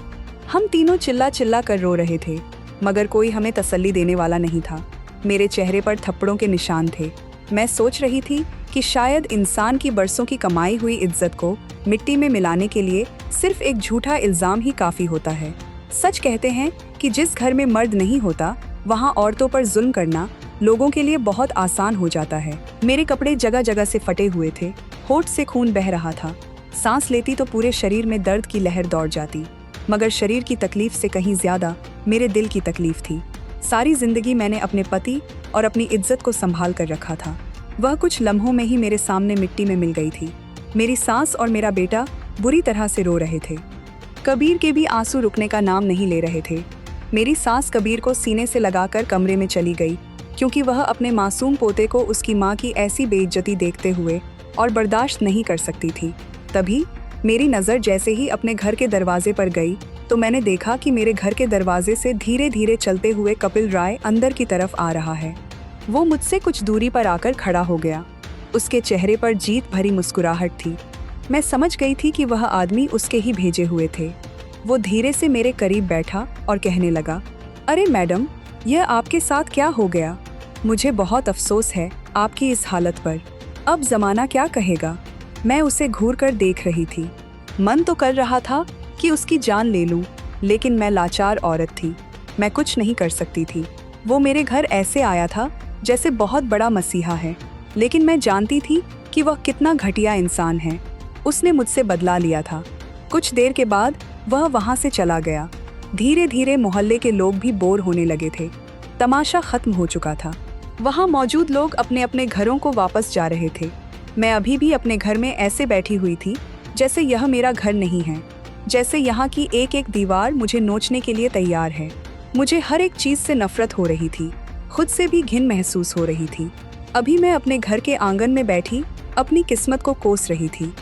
हम तीनों चिल्ला चिल्ला कर रो रहे थे, मगर कोई हमें तसल्ली देने वाला नहीं था। मेरे चेहरे पर थप्पड़ों के निशान थे। मैं सोच रही थी कि शायद इंसान की बरसों की कमाई हुई इज्जत को मिट्टी में मिलाने के लिए सिर्फ एक झूठा इल्ज़ाम ही काफ़ी होता है। सच कहते हैं कि जिस घर में मर्द नहीं होता, वहाँ औरतों पर जुल्म करना लोगों के लिए बहुत आसान हो जाता है। मेरे कपड़े जगह जगह से फटे हुए थे, होठ से खून बह रहा था। सांस लेती तो पूरे शरीर में दर्द की लहर दौड़ जाती, मगर शरीर की तकलीफ से कहीं ज्यादा मेरे दिल की तकलीफ थी। सारी जिंदगी मैंने अपने पति और अपनी इज्जत को संभाल कर रखा था। वह कुछ लम्हों में ही मेरे सामने मिट्टी में मिल गई थी। मेरी सास और मेरा बेटा बुरी तरह से रो रहे थे। कबीर के भी आंसू रुकने का नाम नहीं ले रहे थे। मेरी सास कबीर को सीने से लगाकर कमरे में चली गई, क्योंकि वह अपने मासूम पोते को उसकी माँ की ऐसी बेइज्जती देखते हुए और बर्दाश्त नहीं कर सकती थी। तभी मेरी नज़र जैसे ही अपने घर के दरवाजे पर गई तो मैंने देखा कि मेरे घर के दरवाजे से धीरे धीरे चलते हुए कपिल राय अंदर की तरफ आ रहा है। वो मुझसे कुछ दूरी पर आकर खड़ा हो गया। उसके चेहरे पर जीत भरी मुस्कुराहट थी। मैं समझ गई थी कि वह आदमी उसके ही भेजे हुए थे। वो धीरे से मेरे करीब बैठा और कहने लगा, अरे मैडम, यह आपके साथ क्या हो गया? मुझे बहुत अफसोस है आपकी इस हालत पर। अब जमाना क्या कहेगा? मैं उसे घूर कर देख रही थी। मन तो कर रहा था कि उसकी जान ले लूं, लेकिन मैं लाचार औरत थी। मैं कुछ नहीं कर सकती थी। वो मेरे घर ऐसे आया था जैसे बहुत बड़ा मसीहा है, लेकिन मैं जानती थी कि वह कितना घटिया इंसान है। उसने मुझसे बदला लिया था। कुछ देर के बाद वह वहां से चला गया। धीरे धीरे मोहल्ले के लोग भी बोर होने लगे थे। तमाशा खत्म हो चुका था। वहां मौजूद लोग अपने अपने घरों को वापस जा रहे थे। मैं अभी भी अपने घर में ऐसे बैठी हुई थी जैसे यह मेरा घर नहीं है, जैसे यहाँ की एक एक दीवार मुझे नोचने के लिए तैयार है। मुझे हर एक चीज से नफरत हो रही थी, खुद से भी घिन महसूस हो रही थी। अभी मैं अपने घर के आंगन में बैठी अपनी किस्मत को कोस रही थी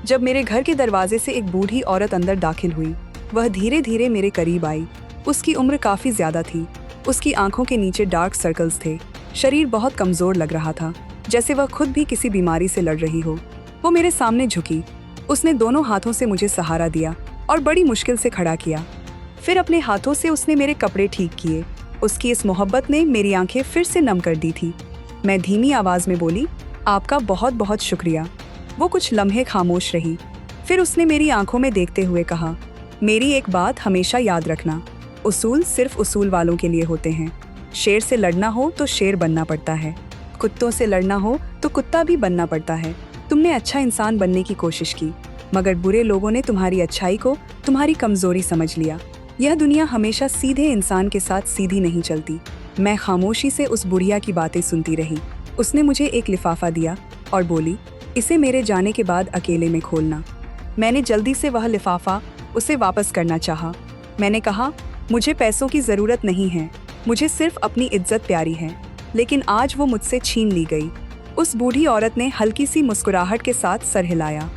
जब मेरे घर के दरवाजे से एक बूढ़ी औरत अंदर दाखिल हुई। वह धीरे धीरे मेरे करीब आई। उसकी उम्र काफी ज्यादा थी। उसकी आंखों के नीचे डार्क सर्कल्स थे। शरीर बहुत कमजोर लग रहा था, जैसे वह खुद भी किसी बीमारी से लड़ रही हो। वो मेरे सामने झुकी। उसने दोनों हाथों से मुझे सहारा दिया और बड़ी मुश्किल से खड़ा किया। फिर अपने हाथों से उसने मेरे कपड़े ठीक किए। उसकी इस मोहब्बत ने मेरी आंखें फिर से नम कर दी थी। मैं धीमी आवाज में बोली, आपका बहुत बहुत शुक्रिया। वो कुछ लम्हे खामोश रही। फिर उसने मेरी आंखों में देखते हुए कहा, मेरी एक बात हमेशा याद रखना, उसूल सिर्फ उसूल वालों के लिए होते हैं। शेर से लड़ना हो तो शेर बनना पड़ता है, कुत्तों से लड़ना हो तो कुत्ता भी बनना पड़ता है। तुमने अच्छा इंसान बनने की कोशिश की, मगर बुरे लोगों ने तुम्हारी अच्छाई को तुम्हारी कमजोरी समझ लिया। यह दुनिया हमेशा सीधे इंसान के साथ सीधी नहीं चलती। मैं खामोशी से उस बुढ़िया की बातें सुनती रही। उसने मुझे एक लिफाफा दिया और बोली, इसे मेरे जाने के बाद अकेले में खोलना। मैंने जल्दी से वह लिफाफा उसे वापस करना चाहा। मैंने कहा, मुझे पैसों की जरूरत नहीं है, मुझे सिर्फ अपनी इज्जत प्यारी है। लेकिन आज वो मुझसे छीन ली गई। उस बूढ़ी औरत ने हल्की सी मुस्कुराहट के साथ सर हिलाया।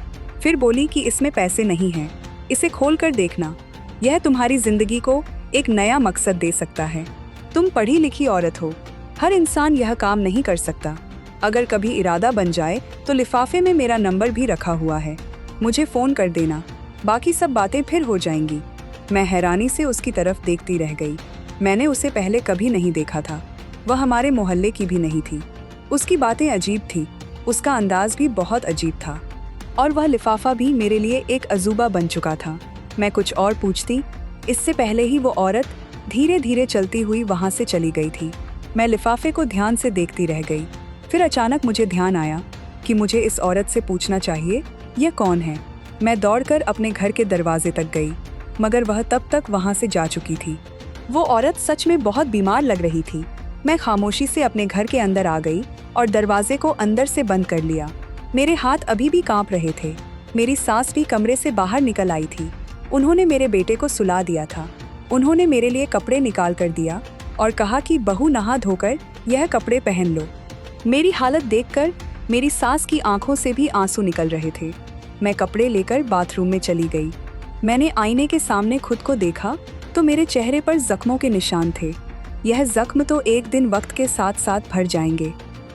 फिर बोली कि इसमें पैसे नहीं हैं, इसे खोल कर देखना। यह तुम्हारी जिंदगी को एक नया मकसद दे सकता है। तुम पढ़ी लिखी औरत हो, हर इंसान यह काम नहीं कर सकता। अगर कभी इरादा बन जाए तो लिफाफे में मेरा नंबर भी रखा हुआ है, मुझे फ़ोन कर देना, बाकी सब बातें फिर हो जाएंगी। मैं हैरानी से उसकी तरफ देखती रह गई। मैंने उसे पहले कभी नहीं देखा था। वह हमारे मोहल्ले की भी नहीं थी। उसकी बातें अजीब थी, उसका अंदाज भी बहुत अजीब था, और वह लिफाफा भी मेरे लिए एक अजूबा बन चुका था। मैं कुछ और पूछती, इससे पहले ही वो औरत धीरे धीरे चलती हुई वहाँ से चली गई थी। मैं लिफाफे को ध्यान से देखती रह गई। फिर अचानक मुझे ध्यान आया कि मुझे इस औरत से पूछना चाहिए, यह कौन है। मैं दौड़कर अपने घर के दरवाजे तक गई, मगर वह तब तक वहाँ से जा चुकी थी। वो औरत सच में बहुत बीमार लग रही थी। मैं खामोशी से अपने घर के अंदर आ गई और दरवाजे को अंदर से बंद कर लिया। मेरे हाथ अभी भी कांप रहे थे। मेरी सास भी कमरे से बाहर निकल आई थी। उन्होंने मेरे बेटे को सुला दिया था। उन्होंने मेरे लिए कपड़े निकाल कर दिया और कहा कि बहू नहा धोकर यह कपड़े पहन लो। मेरी हालत देखकर मेरी सास की आंखों से भी आंसू निकल रहे थे। मैं कपड़े लेकर बाथरूम में चली गई। मैंने आईने के सामने खुद को देखा तो मेरे चेहरे पर जख्मों के निशान थे। यह जख्म तो एक दिन वक्त के साथ साथ भर जाएंगे,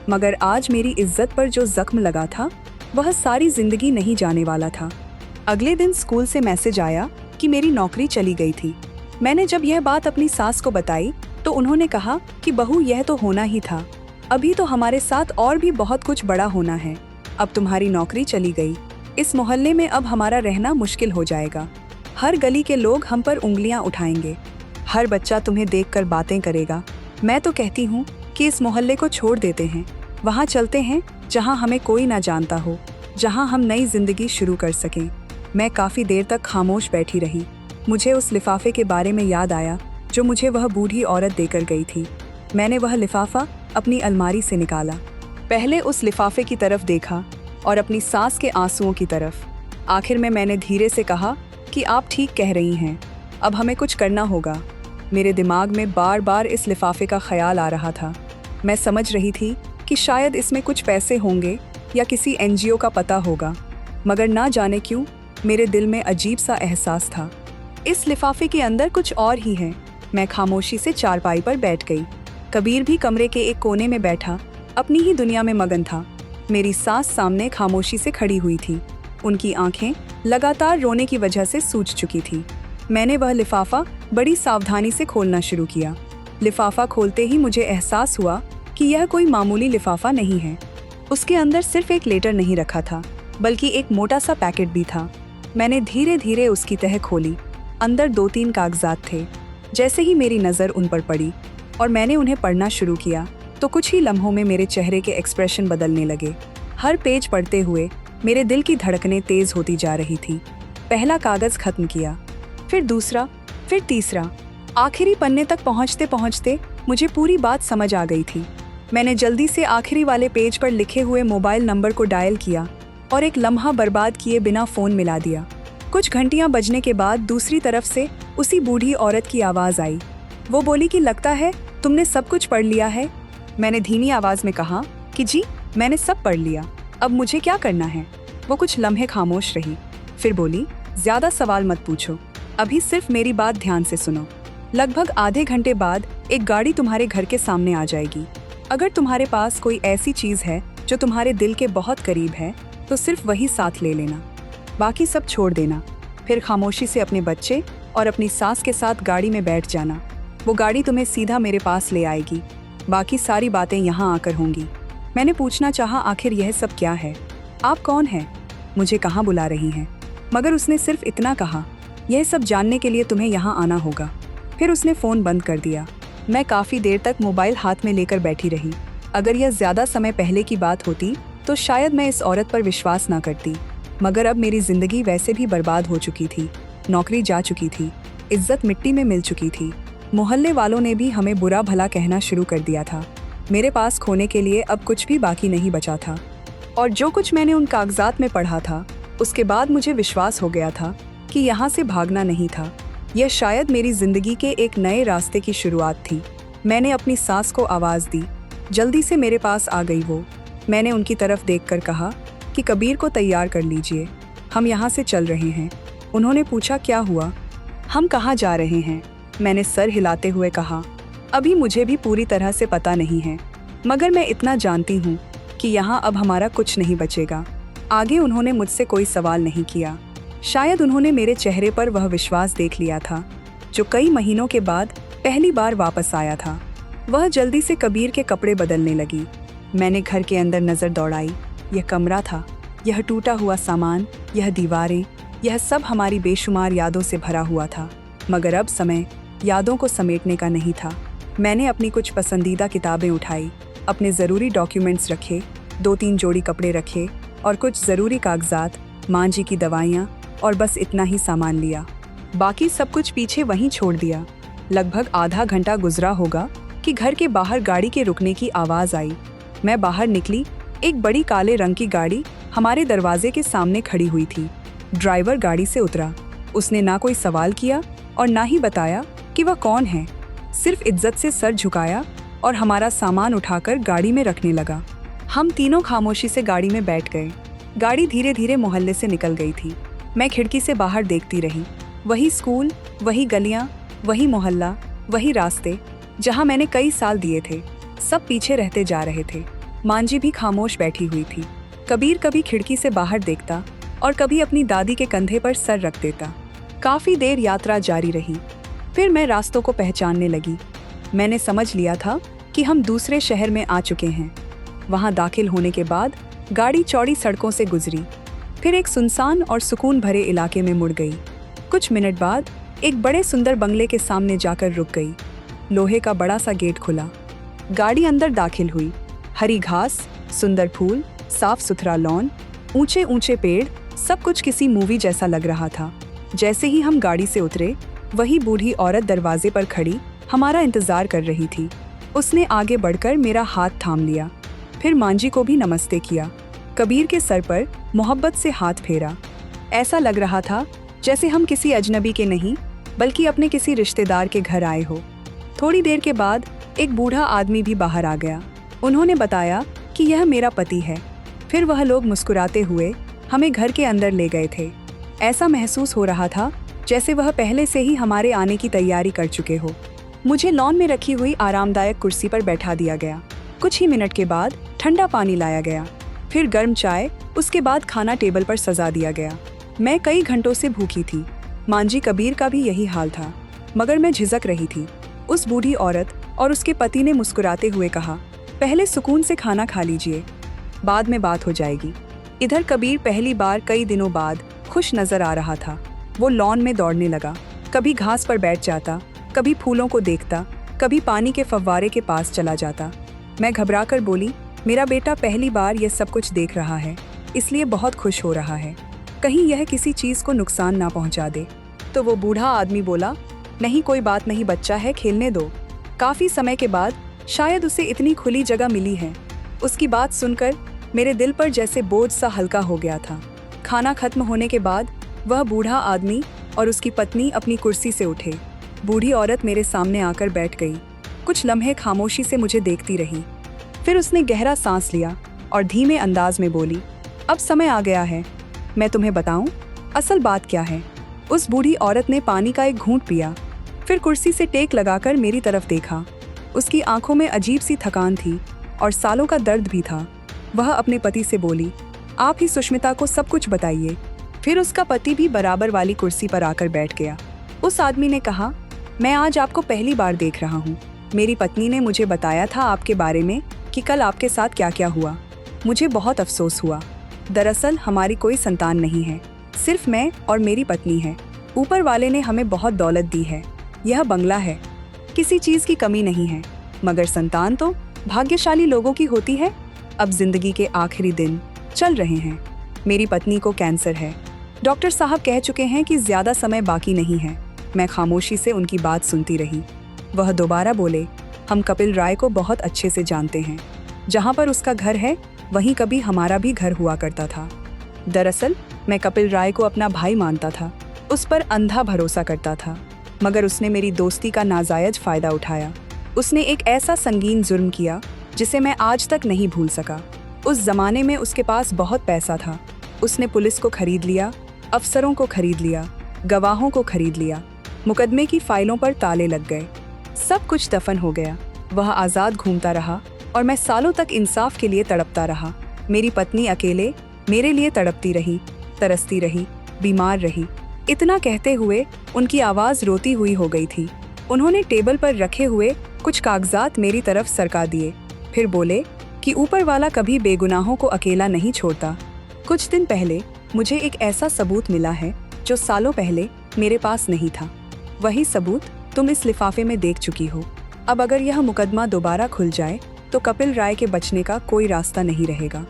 मगर आज मेरी इज्जत पर जो जख्म लगा था वह सारी जिंदगी नहीं जाने वाला था। अगले दिन स्कूल से मैसेज आया कि मेरी नौकरी चली गई थी। मैंने जब यह बात अपनी सास को बताई तो उन्होंने कहा कि बहू, यह तो होना ही था, अभी तो हमारे साथ और भी बहुत कुछ बड़ा होना है। अब तुम्हारी नौकरी चली गई, इस मोहल्ले में अब हमारा रहना मुश्किल हो जाएगा। हर गली के लोग हम पर उंगलियां उठाएंगे, हर बच्चा तुम्हें देखकर बातें करेगा। मैं तो कहती हूँ कि इस मोहल्ले को छोड़ देते हैं, वहाँ चलते हैं जहाँ हमें कोई ना जानता हो, जहाँ हम नई जिंदगी शुरू कर सकें। मैं काफ़ी देर तक खामोश बैठी रही। मुझे उस लिफाफे के बारे में याद आया जो मुझे वह बूढ़ी औरत देकर गई थी। मैंने वह लिफाफा अपनी अलमारी से निकाला। पहले उस लिफाफे की तरफ देखा और अपनी सास के आंसुओं की तरफ। आखिर में मैंने धीरे से कहा कि आप ठीक कह रही हैं, अब हमें कुछ करना होगा। मेरे दिमाग में बार बार इस लिफाफे का ख्याल आ रहा था। मैं समझ रही थी कि शायद इसमें कुछ पैसे होंगे या किसी एनजीओ का पता होगा, मगर ना जाने क्यों मेरे दिल में अजीब सा एहसास था। इस लिफाफे के अंदर कुछ और ही है। मैं खामोशी से चारपाई पर बैठ गई। कबीर भी कमरे के एक कोने में बैठा अपनी ही दुनिया में मगन था। मेरी सास सामने खामोशी से खड़ी हुई थी। उनकी आंखें लगातार रोने की वजह से सूज चुकी थी। मैंने वह लिफाफा बड़ी सावधानी से खोलना शुरू किया। लिफाफा खोलते ही मुझे एहसास हुआ कि यह कोई मामूली लिफाफा नहीं है। उसके अंदर सिर्फ एक लेटर नहीं रखा था, बल्कि एक मोटा सा पैकेट भी था। मैंने धीरे धीरे उसकी तह खोली। अंदर 2-3 कागजात थे। जैसे ही मेरी नज़र उन पर पड़ी और मैंने उन्हें पढ़ना शुरू किया तो कुछ ही लम्हों में मेरे चेहरे के एक्सप्रेशन बदलने लगे। हर पेज पढ़ते हुए मेरे दिल की धड़कनें तेज होती जा रही थी। पहला कागज़ खत्म किया, फिर दूसरा, फिर तीसरा। आखिरी पन्ने तक पहुंचते पहुंचते मुझे पूरी बात समझ आ गई थी। मैंने जल्दी से आखिरी वाले पेज पर लिखे हुए मोबाइल नंबर को डायल किया और एक लम्हा बर्बाद किए बिना फ़ोन मिला दिया। कुछ घंटियां बजने के बाद दूसरी तरफ से उसी बूढ़ी औरत की आवाज़ आई। वो बोली कि लगता है तुमने सब कुछ पढ़ लिया है। मैंने धीमी आवाज़ में कहा कि जी, मैंने सब पढ़ लिया, अब मुझे क्या करना है। वो कुछ लम्हे खामोश रही, फिर बोली, ज़्यादा सवाल मत पूछो, अभी सिर्फ मेरी बात ध्यान से सुनो। लगभग आधे घंटे बाद एक गाड़ी तुम्हारे घर के सामने आ जाएगी। अगर तुम्हारे पास कोई ऐसी चीज़ है जो तुम्हारे दिल के बहुत करीब है तो सिर्फ वही साथ ले लेना, बाकी सब छोड़ देना। फिर खामोशी से अपने बच्चे और अपनी सास के साथ गाड़ी में बैठ जाना। वो गाड़ी तुम्हें सीधा मेरे पास ले आएगी, बाकी सारी बातें यहाँ आकर होंगी। मैंने पूछना चाहा, आखिर यह सब क्या है? आप कौन हैं? मुझे कहाँ बुला रही हैं? मगर उसने सिर्फ इतना कहा, यह सब जानने के लिए तुम्हें यहाँ आना होगा। फिर उसने फ़ोन बंद कर दिया। मैं काफ़ी देर तक मोबाइल हाथ में लेकर बैठी रही। अगर यह ज़्यादा समय पहले की बात होती तो शायद मैं इस औरत पर विश्वास ना करती, मगर अब मेरी ज़िंदगी वैसे भी बर्बाद हो चुकी थी। नौकरी जा चुकी थी, इज्जत मिट्टी में मिल चुकी थी। मोहल्ले वालों ने भी हमें बुरा भला कहना शुरू कर दिया था। मेरे पास खोने के लिए अब कुछ भी बाकी नहीं बचा था। और जो कुछ मैंने उन कागजात में पढ़ा था, उसके बाद मुझे विश्वास हो गया था कि यहाँ से भागना नहीं था। यह शायद मेरी ज़िंदगी के एक नए रास्ते की शुरुआत थी। मैंने अपनी सास को आवाज़ दी। जल्दी से मेरे पास आ गई वो। मैंने उनकी तरफ देखकर कहा कि कबीर को तैयार कर लीजिए, हम यहाँ से चल रहे हैं। उन्होंने पूछा, क्या हुआ? हम कहाँ जा रहे हैं? मैंने सर हिलाते हुए कहा, अभी मुझे भी पूरी तरह से पता नहीं है, मगर मैं इतना जानती हूँ कि यहाँ अब हमारा कुछ नहीं बचेगा। आगे उन्होंने मुझसे कोई सवाल नहीं किया। शायद उन्होंने मेरे चेहरे पर वह विश्वास देख लिया था जो कई महीनों के बाद पहली बार वापस आया था। वह जल्दी से कबीर के कपड़े बदलने लगी। मैंने घर के अंदर नज़र दौड़ाई। यह कमरा था, यह टूटा हुआ सामान, यह दीवारें, यह सब हमारी बेशुमार यादों से भरा हुआ था। मगर अब समय यादों को समेटने का नहीं था। मैंने अपनी कुछ पसंदीदा किताबें उठाई, अपने ज़रूरी डॉक्यूमेंट्स रखे, 2-3 जोड़ी कपड़े रखे और कुछ ज़रूरी कागजात, माँ जी की दवाइयाँ, और बस इतना ही सामान लिया। बाकी सब कुछ पीछे वहीं छोड़ दिया। लगभग आधा घंटा गुजरा होगा कि घर के बाहर गाड़ी के रुकने की आवाज़ आई। मैं बाहर निकली। एक बड़ी काले रंग की गाड़ी हमारे दरवाजे के सामने खड़ी हुई थी। ड्राइवर गाड़ी से उतरा। उसने ना कोई सवाल किया और ना ही बताया कि वह कौन है। सिर्फ इज्जत से सर झुकाया और हमारा सामान उठाकर गाड़ी में रखने लगा। हम तीनों खामोशी से गाड़ी में बैठ गए। गाड़ी धीरे धीरे मोहल्ले से निकल गई थी। मैं खिड़की से बाहर देखती रही। वही स्कूल, वही गलियां, वही मोहल्ला, वही रास्ते जहां मैंने कई साल दिए थे, सब पीछे रहते जा रहे थे। मांझी भी खामोश बैठी हुई थी। कबीर कभी खिड़की से बाहर देखता और कभी अपनी दादी के कंधे पर सर रख देता। काफ़ी देर यात्रा जारी रही। फिर मैं रास्तों को पहचानने लगी। मैंने समझ लिया था कि हम दूसरे शहर में आ चुके हैं। वहां दाखिल होने के बाद गाड़ी चौड़ी सड़कों से गुजरी, फिर एक सुनसान और सुकून भरे इलाके में मुड़ गई। कुछ मिनट बाद एक बड़े सुंदर बंगले के सामने जाकर रुक गई। लोहे का बड़ा सा गेट खुला। गाड़ी अंदर दाखिल हुई। हरी घास, सुंदर फूल, साफ सुथरा लॉन, ऊंचे ऊंचे पेड़, सब कुछ किसी मूवी जैसा लग रहा था। जैसे ही हम गाड़ी से उतरे, वही बूढ़ी औरत दरवाजे पर खड़ी हमारा इंतजार कर रही थी। उसने आगे बढ़कर मेरा हाथ थाम लिया, फिर मांझी को भी नमस्ते किया। कबीर के सर पर मोहब्बत से हाथ फेरा। ऐसा लग रहा था जैसे हम किसी अजनबी के नहीं बल्कि अपने किसी रिश्तेदार के घर आए हो। थोड़ी देर के बाद एक बूढ़ा आदमी भी बाहर आ गया। उन्होंने बताया कि यह मेरा पति है। फिर वह लोग मुस्कुराते हुए हमें घर के अंदर ले गए थे। ऐसा महसूस हो रहा था जैसे वह पहले से ही हमारे आने की तैयारी कर चुके हो। मुझे लॉन में रखी हुई आरामदायक कुर्सी पर बैठा दिया गया। कुछ ही मिनट के बाद ठंडा पानी लाया गया, फिर गर्म चाय, उसके बाद खाना टेबल पर सजा दिया गया। मैं कई घंटों से भूखी थी। मांझी कबीर का भी यही हाल था, मगर मैं झिझक रही थी। उस बूढ़ी औरत और उसके पति ने मुस्कुराते हुए कहा, पहले सुकून से खाना खा लीजिए, बाद में बात हो जाएगी। इधर कबीर पहली बार कई दिनों बाद खुश नजर आ रहा था। वो लॉन में दौड़ने लगा, कभी घास पर बैठ जाता, कभी फूलों को देखता, कभी पानी के फव्वारे के पास चला जाता। मैं घबराकर बोली, मेरा बेटा पहली बार यह सब कुछ देख रहा है, इसलिए बहुत खुश हो रहा है, कहीं यह किसी चीज को नुकसान ना पहुंचा दे। तो वो बूढ़ा आदमी बोला, नहीं कोई बात नहीं बच्चा है, खेलने दो। काफी समय के बाद शायद उसे इतनी खुली जगह मिली है। उसकी बात सुनकर मेरे दिल पर जैसे बोझ सा हल्का हो गया था। खाना खत्म होने के बाद वह बूढ़ा आदमी और उसकी पत्नी अपनी कुर्सी से उठे। बूढ़ी औरत मेरे सामने आकर बैठ गई। कुछ लम्हे खामोशी से मुझे देखती रही। फिर उसने गहरा सांस लिया और धीमे अंदाज में बोली, अब समय आ गया है, मैं तुम्हें बताऊं असल बात क्या है। उस बूढ़ी औरत ने पानी का एक घूंट पिया, फिर कुर्सी से टेक लगाकर मेरी तरफ देखा। उसकी आंखों में अजीब सी थकान थी और सालों का दर्द भी था। वह अपने पति से बोली, आप ही सुष्मिता को सब कुछ बताइए। फिर उसका पति भी बराबर वाली कुर्सी पर आकर बैठ गया। उस आदमी ने कहा, मैं आज आपको पहली बार देख रहा हूँ। मेरी पत्नी ने मुझे बताया था आपके बारे में कि कल आपके साथ क्या क्या हुआ। मुझे बहुत अफसोस हुआ। दरअसल हमारी कोई संतान नहीं है, सिर्फ मैं और मेरी पत्नी है। ऊपर वाले ने हमें बहुत दौलत दी है, यह बंगला है, किसी चीज की कमी नहीं है, मगर संतान तो भाग्यशाली लोगों की होती है। अब जिंदगी के आखिरी दिन चल रहे हैं। मेरी पत्नी को कैंसर है, डॉक्टर साहब कह चुके हैं कि ज्यादा समय बाकी नहीं है। मैं खामोशी से उनकी बात सुनती रही। वह दोबारा बोले, हम कपिल राय को बहुत अच्छे से जानते हैं। जहाँ पर उसका घर है वहीं कभी हमारा भी घर हुआ करता था। दरअसल मैं कपिल राय को अपना भाई मानता था, उस पर अंधा भरोसा करता था, मगर उसने मेरी दोस्ती का नाजायज फायदा उठाया। उसने एक ऐसा संगीन जुर्म किया जिसे मैं आज तक नहीं भूल सका। उस जमाने में उसके पास बहुत पैसा था। उसने पुलिस को खरीद लिया, अफसरों को खरीद लिया, गवाहों को खरीद लिया। मुकदमे की फाइलों पर ताले लग गए, सब कुछ दफन हो गया। वह आज़ाद घूमता रहा और मैं सालों तक इंसाफ के लिए तड़पता रहा। मेरी पत्नी अकेले मेरे लिए तड़पती रही, तरसती रही, बीमार रही। इतना कहते हुए उनकी आवाज़ रोती हुई हो गई थी। उन्होंने टेबल पर रखे हुए कुछ कागजात मेरी तरफ सरका दिए, फिर बोले कि ऊपर वाला कभी बेगुनाहों को अकेला नहीं छोड़ता। कुछ दिन पहले मुझे एक ऐसा सबूत मिला है जो सालों पहले मेरे पास नहीं था। वही सबूत तुम इस लिफाफे में देख चुकी हो। अब अगर यह मुकदमा दोबारा खुल जाए तो कपिल राय के बचने का कोई रास्ता नहीं रहेगा।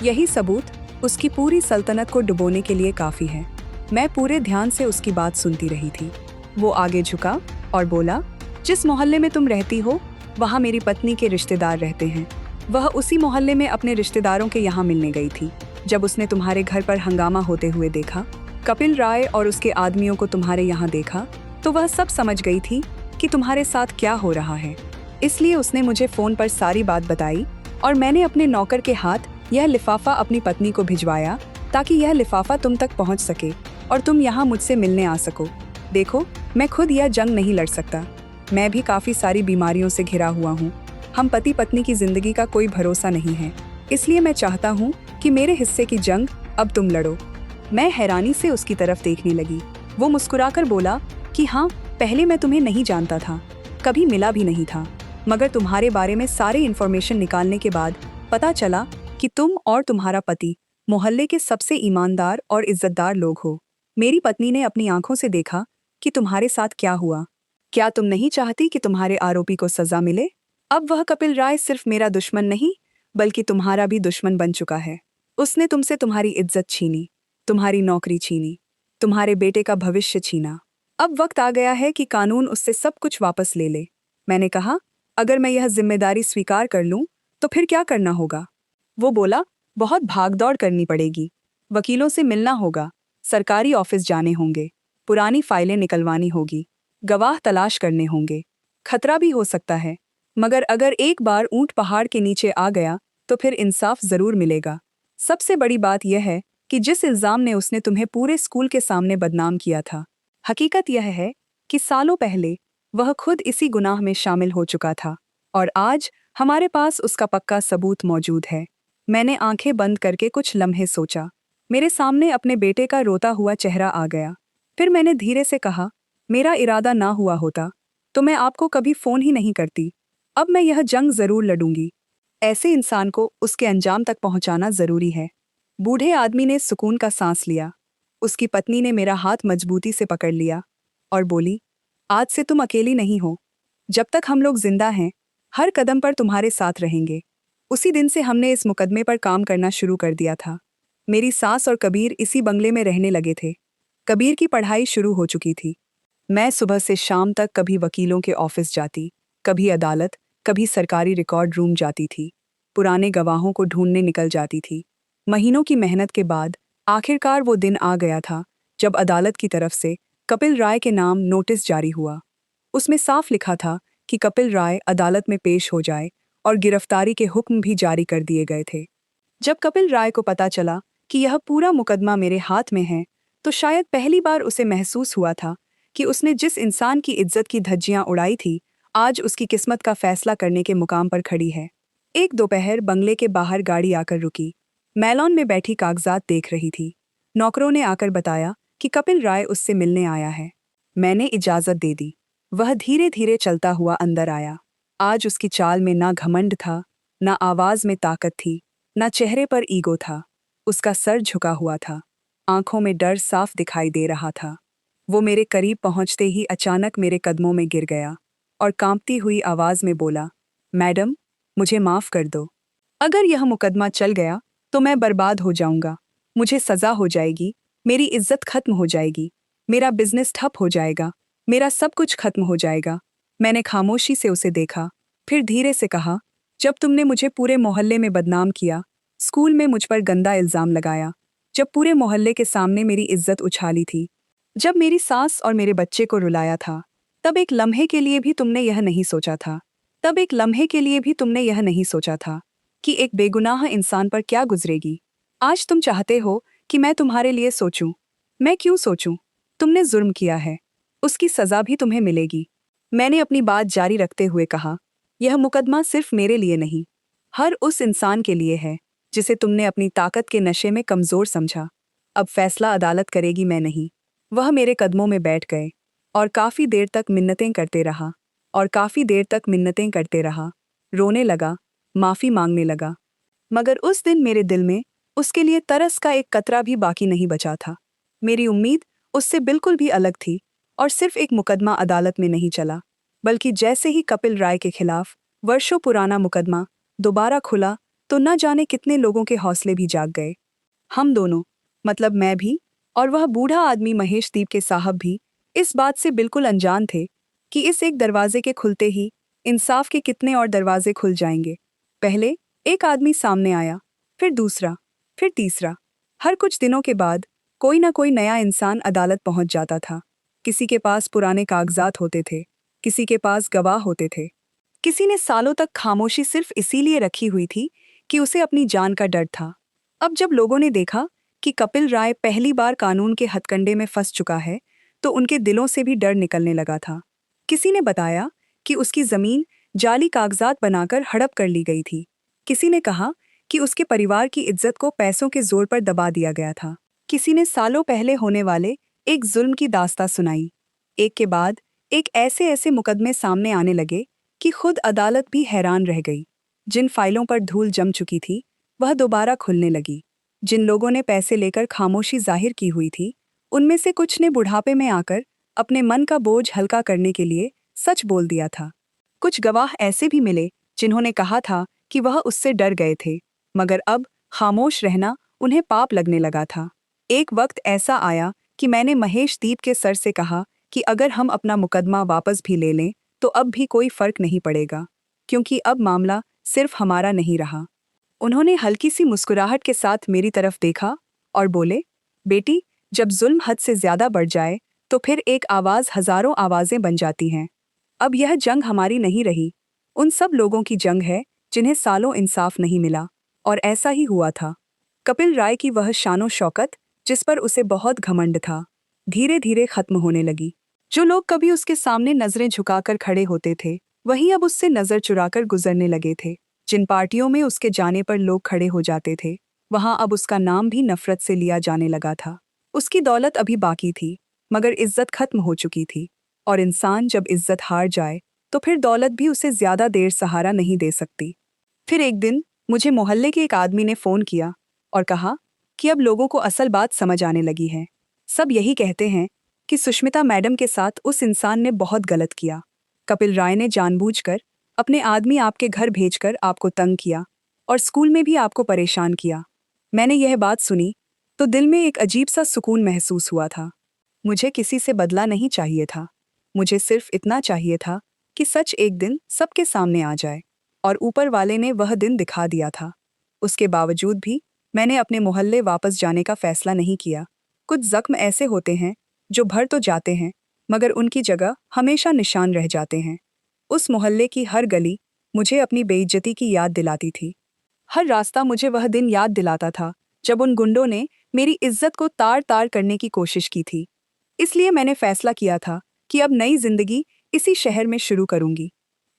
यही सबूत उसकी पूरी सल्तनत को डुबोने के लिए काफी है। मैं पूरे ध्यान से उसकी बात सुनती रही थी। वो आगे झुका और बोला, जिस मोहल्ले में तुम रहती हो वहाँ मेरी पत्नी के रिश्तेदार रहते हैं। वह उसी मोहल्ले में अपने रिश्तेदारों के यहाँ मिलने गई थी। जब उसने तुम्हारे घर पर हंगामा होते हुए देखा, कपिल राय और उसके आदमियों को तुम्हारे यहाँ देखा, तो वह सब समझ गई थी कि तुम्हारे साथ क्या हो रहा है। इसलिए उसने मुझे फोन पर सारी बात बताई और मैंने अपने नौकर के हाथ यह लिफाफा अपनी पत्नी को भिजवाया ताकि यह लिफाफा तुम तक पहुंच सके और तुम यहाँ मुझसे मिलने आ सको। देखो, मैं खुद यह जंग नहीं लड़ सकता। मैं भी काफी सारी बीमारियों से घिरा हुआ हूँ। हम पति पत्नी की जिंदगी का कोई भरोसा नहीं है, इसलिए मैं चाहता हूँ कि मेरे हिस्से की जंग अब तुम लड़ो। मैं हैरानी से उसकी तरफ देखने लगी। वो मुस्कुराकर बोला कि हाँ, पहले मैं तुम्हें नहीं जानता था, कभी मिला भी नहीं था, मगर तुम्हारे बारे में सारे इन्फॉर्मेशन निकालने के बाद पता चला कि तुम और तुम्हारा पति मोहल्ले के सबसे ईमानदार और इज्जतदार लोग हो। मेरी पत्नी ने अपनी आंखों से देखा कि तुम्हारे साथ क्या हुआ। क्या तुम नहीं चाहती कि तुम्हारे आरोपी को सजा मिले? अब वह कपिल राय सिर्फ मेरा दुश्मन नहीं बल्कि तुम्हारा भी दुश्मन बन चुका है। उसने तुमसे तुम्हारी इज्जत छीनी, तुम्हारी नौकरी छीनी, तुम्हारे बेटे का भविष्य छीना। अब वक्त आ गया है कि कानून उससे सब कुछ वापस ले ले। मैंने कहा, अगर मैं यह जिम्मेदारी स्वीकार कर लूं तो फिर क्या करना होगा? वो बोला, बहुत भागदौड़ करनी पड़ेगी, वकीलों से मिलना होगा, सरकारी ऑफिस जाने होंगे, पुरानी फाइलें निकलवानी होगी, गवाह तलाश करने होंगे। खतरा भी हो सकता है, मगर अगर एक बार ऊंट पहाड़ के नीचे आ गया तो फिर इंसाफ जरूर मिलेगा। सबसे बड़ी बात यह है कि जिस इल्जाम ने उसने तुम्हें पूरे स्कूल के सामने बदनाम किया था, हकीकत यह है कि सालों पहले वह खुद इसी गुनाह में शामिल हो चुका था और आज हमारे पास उसका पक्का सबूत मौजूद है। मैंने आंखें बंद करके कुछ लम्हे सोचा। मेरे सामने अपने बेटे का रोता हुआ चेहरा आ गया। फिर मैंने धीरे से कहा, मेरा इरादा ना हुआ होता तो मैं आपको कभी फोन ही नहीं करती। अब मैं यह जंग जरूर लड़ूंगी। ऐसे इंसान को उसके अंजाम तक पहुंचाना जरूरी है। बूढ़े आदमी ने सुकून का सांस लिया। उसकी पत्नी ने मेरा हाथ मजबूती से पकड़ लिया और बोली, आज से तुम अकेली नहीं हो। जब तक हम लोग जिंदा हैं, हर कदम पर तुम्हारे साथ रहेंगे। उसी दिन से हमने इस मुकदमे पर काम करना शुरू कर दिया था। मेरी सास और कबीर इसी बंगले में रहने लगे थे। कबीर की पढ़ाई शुरू हो चुकी थी। मैं सुबह से शाम तक कभी वकीलों के ऑफिस जाती, कभी अदालत, कभी सरकारी रिकॉर्ड रूम जाती थी। पुराने गवाहों को ढूंढने निकल जाती थी। महीनों की मेहनत के बाद आखिरकार वो दिन आ गया था जब अदालत की तरफ से कपिल राय के नाम नोटिस जारी हुआ। उसमें साफ लिखा था कि कपिल राय अदालत में पेश हो जाए और गिरफ्तारी के हुक्म भी जारी कर दिए गए थे। जब कपिल राय को पता चला कि यह पूरा मुकदमा मेरे हाथ में है, तो शायद पहली बार उसे महसूस हुआ था कि उसने जिस इंसान की इज्जत की धज्जियां उड़ाई थी, आज उसकी किस्मत का फैसला करने के मुकाम पर खड़ी है। एक दोपहर बंगले के बाहर गाड़ी आकर रुकी। मैलॉन में बैठी कागजात देख रही थी। नौकरों ने आकर बताया कि कपिल राय उससे मिलने आया है। मैंने इजाजत दे दी। वह धीरे धीरे चलता हुआ अंदर आया। आज उसकी चाल में ना घमंड था, ना आवाज में ताकत थी, ना चेहरे पर ईगो था। उसका सर झुका हुआ था, आंखों में डर साफ दिखाई दे रहा था। वो मेरे करीब पहुंचते ही अचानक मेरे कदमों में गिर गया और कांपती हुई आवाज में बोला, मैडम, मुझे माफ कर दो। अगर यह मुकदमा चल गया तो मैं बर्बाद हो जाऊंगा। मुझे सजा हो जाएगी, मेरी इज्जत खत्म हो जाएगी, मेरा बिजनेस ठप हो जाएगा, मेरा सब कुछ खत्म हो जाएगा। मैंने खामोशी से उसे देखा, फिर धीरे से कहा, जब तुमने मुझे पूरे मोहल्ले में बदनाम किया, स्कूल में मुझ पर गंदा इल्जाम लगाया, जब पूरे मोहल्ले के सामने मेरी इज्जत उछाली थी, जब मेरी सास और मेरे बच्चे को रुलाया था, तब एक लम्हे के लिए भी तुमने यह नहीं सोचा था, तब एक लम्हे के लिए भी तुमने यह नहीं सोचा था कि एक बेगुनाह इंसान पर क्या गुजरेगी। आज तुम चाहते हो कि मैं तुम्हारे लिए सोचूं। मैं क्यों सोचूं? तुमने जुर्म किया है, उसकी सजा भी तुम्हें मिलेगी। मैंने अपनी बात जारी रखते हुए कहा, यह मुकदमा सिर्फ मेरे लिए नहीं, हर उस इंसान के लिए है जिसे तुमने अपनी ताकत के नशे में कमजोर समझा। अब फैसला अदालत करेगी, मैं नहीं। वह मेरे कदमों में बैठ गए और काफी देर तक मिन्नतें करते रहा और काफी देर तक मिन्नतें करते रहा। रोने लगा, माफी मांगने लगा, मगर उस दिन मेरे दिल में उसके लिए तरस का एक कतरा भी बाकी नहीं बचा था। मेरी उम्मीद उससे बिल्कुल भी अलग थी और सिर्फ एक मुकदमा अदालत में नहीं चला, बल्कि जैसे ही कपिल राय के खिलाफ वर्षों पुराना मुकदमा दोबारा खुला तो न जाने कितने लोगों के हौसले भी जाग गए। हम दोनों, मतलब मैं भी और वह बूढ़ा आदमी महेश दीप के साहब भी, इस बात से बिल्कुल अनजान थे कि इस एक दरवाजे के खुलते ही इंसाफ के कितने और दरवाजे खुल जाएंगे। पहले एक आदमी सामने आया, फिर दूसरा, फिर तीसरा। हर कुछ दिनों के बाद कोई ना कोई नया इंसान अदालत पहुंच जाता था। किसी के पास पुराने कागजात होते थे, किसी के पास गवाह होते थे, किसी ने सालों तक खामोशी सिर्फ इसीलिए रखी हुई थी कि उसे अपनी जान का डर था। अब जब लोगों ने देखा कि कपिल राय पहली बार कानून के हथकंडे में फंस चुका है, तो उनके दिलों से भी डर निकलने लगा था। किसी ने बताया कि उसकी जमीन जाली कागजात बनाकर हड़प कर ली गई थी। किसी ने कहा कि उसके परिवार की इज्जत को पैसों के जोर पर दबा दिया गया था। किसी ने सालों पहले होने वाले एक जुल्म की दास्तां सुनाई। एक के बाद एक ऐसे ऐसे मुकदमे सामने आने लगे कि खुद अदालत भी हैरान रह गई। जिन फाइलों पर धूल जम चुकी थी, वह दोबारा खुलने लगी। जिन लोगों ने पैसे लेकर खामोशी जाहिर की हुई थी, उनमें से कुछ ने बुढ़ापे में आकर अपने मन का बोझ हल्का करने के लिए सच बोल दिया था। कुछ गवाह ऐसे भी मिले जिन्होंने कहा था कि वह उससे डर गए थे, मगर अब खामोश रहना उन्हें पाप लगने लगा था। एक वक्त ऐसा आया कि मैंने महेश दीप के सर से कहा कि अगर हम अपना मुकदमा वापस भी ले लें तो अब भी कोई फर्क नहीं पड़ेगा, क्योंकि अब मामला सिर्फ हमारा नहीं रहा। उन्होंने हल्की सी मुस्कुराहट के साथ मेरी तरफ देखा और बोले, बेटी, जब जुल्म हद से ज्यादा बढ़ जाए तो फिर एक आवाज हजारों आवाजें बन जाती हैं। अब यह जंग हमारी नहीं रही, उन सब लोगों की जंग है जिन्हें सालों इंसाफ नहीं मिला। और ऐसा ही हुआ था। कपिल राय की वह शानो शौकत, जिस पर उसे बहुत घमंड था, धीरे धीरे खत्म होने लगी। जो लोग कभी उसके सामने नजरें झुकाकर खड़े होते थे, वही अब उससे नजर चुराकर गुजरने लगे थे। जिन पार्टियों में उसके जाने पर लोग खड़े हो जाते थे, वहां अब उसका नाम भी नफरत से लिया जाने लगा था। उसकी दौलत अभी बाकी थी, मगर इज्जत खत्म हो चुकी थी। और इंसान जब इज्जत हार जाए तो फिर दौलत भी उसे ज्यादा देर सहारा नहीं दे सकती। फिर एक दिन मुझे मोहल्ले के एक आदमी ने फोन किया और कहा कि अब लोगों को असल बात समझ आने लगी है। सब यही कहते हैं कि सुष्मिता मैडम के साथ उस इंसान ने बहुत गलत किया। कपिल राय ने जानबूझकर अपने आदमी आपके घर भेजकर आपको तंग किया और स्कूल में भी आपको परेशान किया। मैंने यह बात सुनी तो दिल में एक अजीब सा सुकून महसूस हुआ था। मुझे किसी से बदला नहीं चाहिए था। मुझे सिर्फ इतना चाहिए था कि सच एक दिन सबके सामने आ जाए, और ऊपर वाले ने वह दिन दिखा दिया था। उसके बावजूद भी मैंने अपने मोहल्ले वापस जाने का फैसला नहीं किया। कुछ जख्म ऐसे होते हैं जो भर तो जाते हैं, मगर उनकी जगह हमेशा निशान रह जाते हैं। उस मोहल्ले की हर गली मुझे अपनी बेइज्जती की याद दिलाती थी। हर रास्ता मुझे वह दिन याद दिलाता था जब उन गुंडों ने मेरी इज्जत को तार तार करने की कोशिश की थी। इसलिए मैंने फैसला किया था कि अब नई जिंदगी इसी शहर में शुरू करूंगी।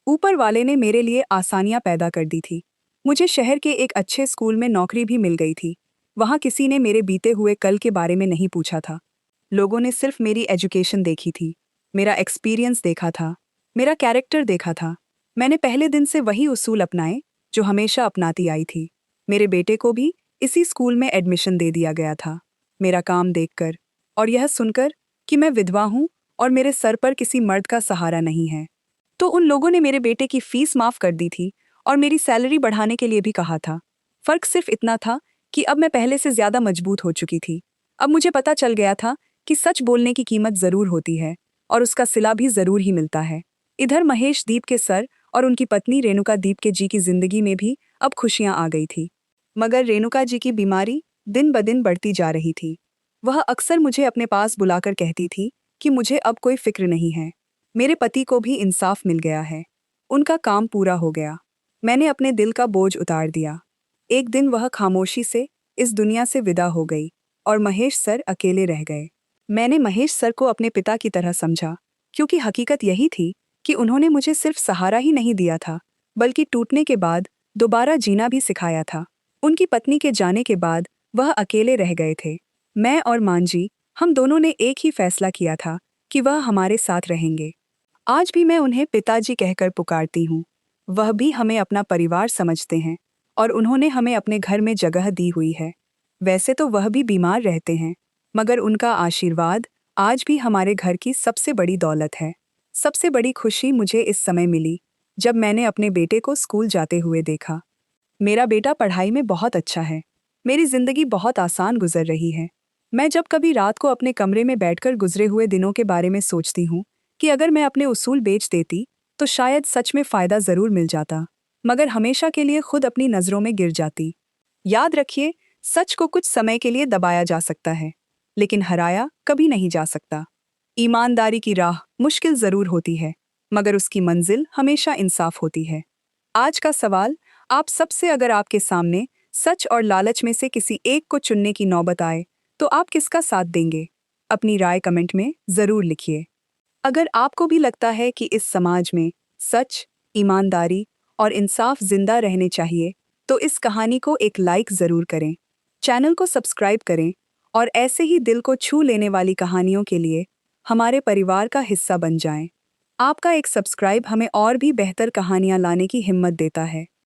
ऊपर वाले ने मेरे लिए आसानियां पैदा कर दी थी। मुझे शहर के एक अच्छे स्कूल में नौकरी भी मिल गई थी। वहां किसी ने मेरे बीते हुए कल के बारे में नहीं पूछा था। लोगों ने सिर्फ मेरी एजुकेशन देखी थी, मेरा एक्सपीरियंस देखा था, मेरा कैरेक्टर देखा था। मैंने पहले दिन से वही उसूल अपनाए जो हमेशा अपनाती आई थी। मेरे बेटे को भी इसी स्कूल में एडमिशन दे दिया गया था, मेरा काम देखकर और यह सुनकर कि मैं विधवा हूं और मेरे सर पर किसी मर्द का सहारा नहीं है। तो उन लोगों ने मेरे बेटे की फीस माफ कर दी थी और मेरी सैलरी बढ़ाने के लिए भी कहा था। फर्क सिर्फ इतना था कि अब मैं पहले से ज्यादा मजबूत हो चुकी थी। अब मुझे पता चल गया था कि सच बोलने की कीमत जरूर होती है और उसका सिला भी जरूर ही मिलता है। इधर महेश दीप के सर और उनकी पत्नी रेणुका दीप के जी की जिंदगी में भी अब खुशियां आ गई थी। मगर रेणुका जी की बीमारी दिन ब दिन बढ़ती जा रही थी। वह अक्सर मुझे अपने पास बुलाकर कहती थी कि मुझे अब कोई फिक्र नहीं है। मेरे पति को भी इंसाफ मिल गया है। उनका काम पूरा हो गया। मैंने अपने दिल का बोझ उतार दिया। एक दिन वह खामोशी से इस दुनिया से विदा हो गई और महेश सर अकेले रह गए। मैंने महेश सर को अपने पिता की तरह समझा, क्योंकि हकीकत यही थी कि उन्होंने मुझे सिर्फ सहारा ही नहीं दिया था, बल्कि टूटने के बाद दोबारा जीना भी सिखाया था। उनकी पत्नी के जाने के बाद वह अकेले रह गए थे। मैं और मांझी, हम दोनों ने एक ही फैसला किया था कि वह हमारे साथ रहेंगे। आज भी मैं उन्हें पिताजी कहकर पुकारती हूँ। वह भी हमें अपना परिवार समझते हैं और उन्होंने हमें अपने घर में जगह दी हुई है। वैसे तो वह भी बीमार रहते हैं, मगर उनका आशीर्वाद आज भी हमारे घर की सबसे बड़ी दौलत है। सबसे बड़ी खुशी मुझे इस समय मिली जब मैंने अपने बेटे को स्कूल जाते हुए देखा। मेरा बेटा पढ़ाई में बहुत अच्छा है। मेरी जिंदगी बहुत आसान गुजर रही है। मैं जब कभी रात को अपने कमरे में बैठकर गुजरे हुए दिनों के बारे में सोचती हूँ कि अगर मैं अपने उसूल बेच देती तो शायद सच में फायदा जरूर मिल जाता, मगर हमेशा के लिए खुद अपनी नजरों में गिर जाती। याद रखिए, सच को कुछ समय के लिए दबाया जा सकता है, लेकिन हराया कभी नहीं जा सकता। ईमानदारी की राह मुश्किल जरूर होती है, मगर उसकी मंजिल हमेशा इंसाफ होती है। आज का सवाल आप सबसे, अगर आपके सामने सच और लालच में से किसी एक को चुनने की नौबत आए तो आप किसका साथ देंगे? अपनी राय कमेंट में जरूर लिखिए। अगर आपको भी लगता है कि इस समाज में सच, ईमानदारी और इंसाफ जिंदा रहने चाहिए, तो इस कहानी को एक लाइक जरूर करें, चैनल को सब्सक्राइब करें और ऐसे ही दिल को छू लेने वाली कहानियों के लिए हमारे परिवार का हिस्सा बन जाएं। आपका एक सब्सक्राइब हमें और भी बेहतर कहानियां लाने की हिम्मत देता है।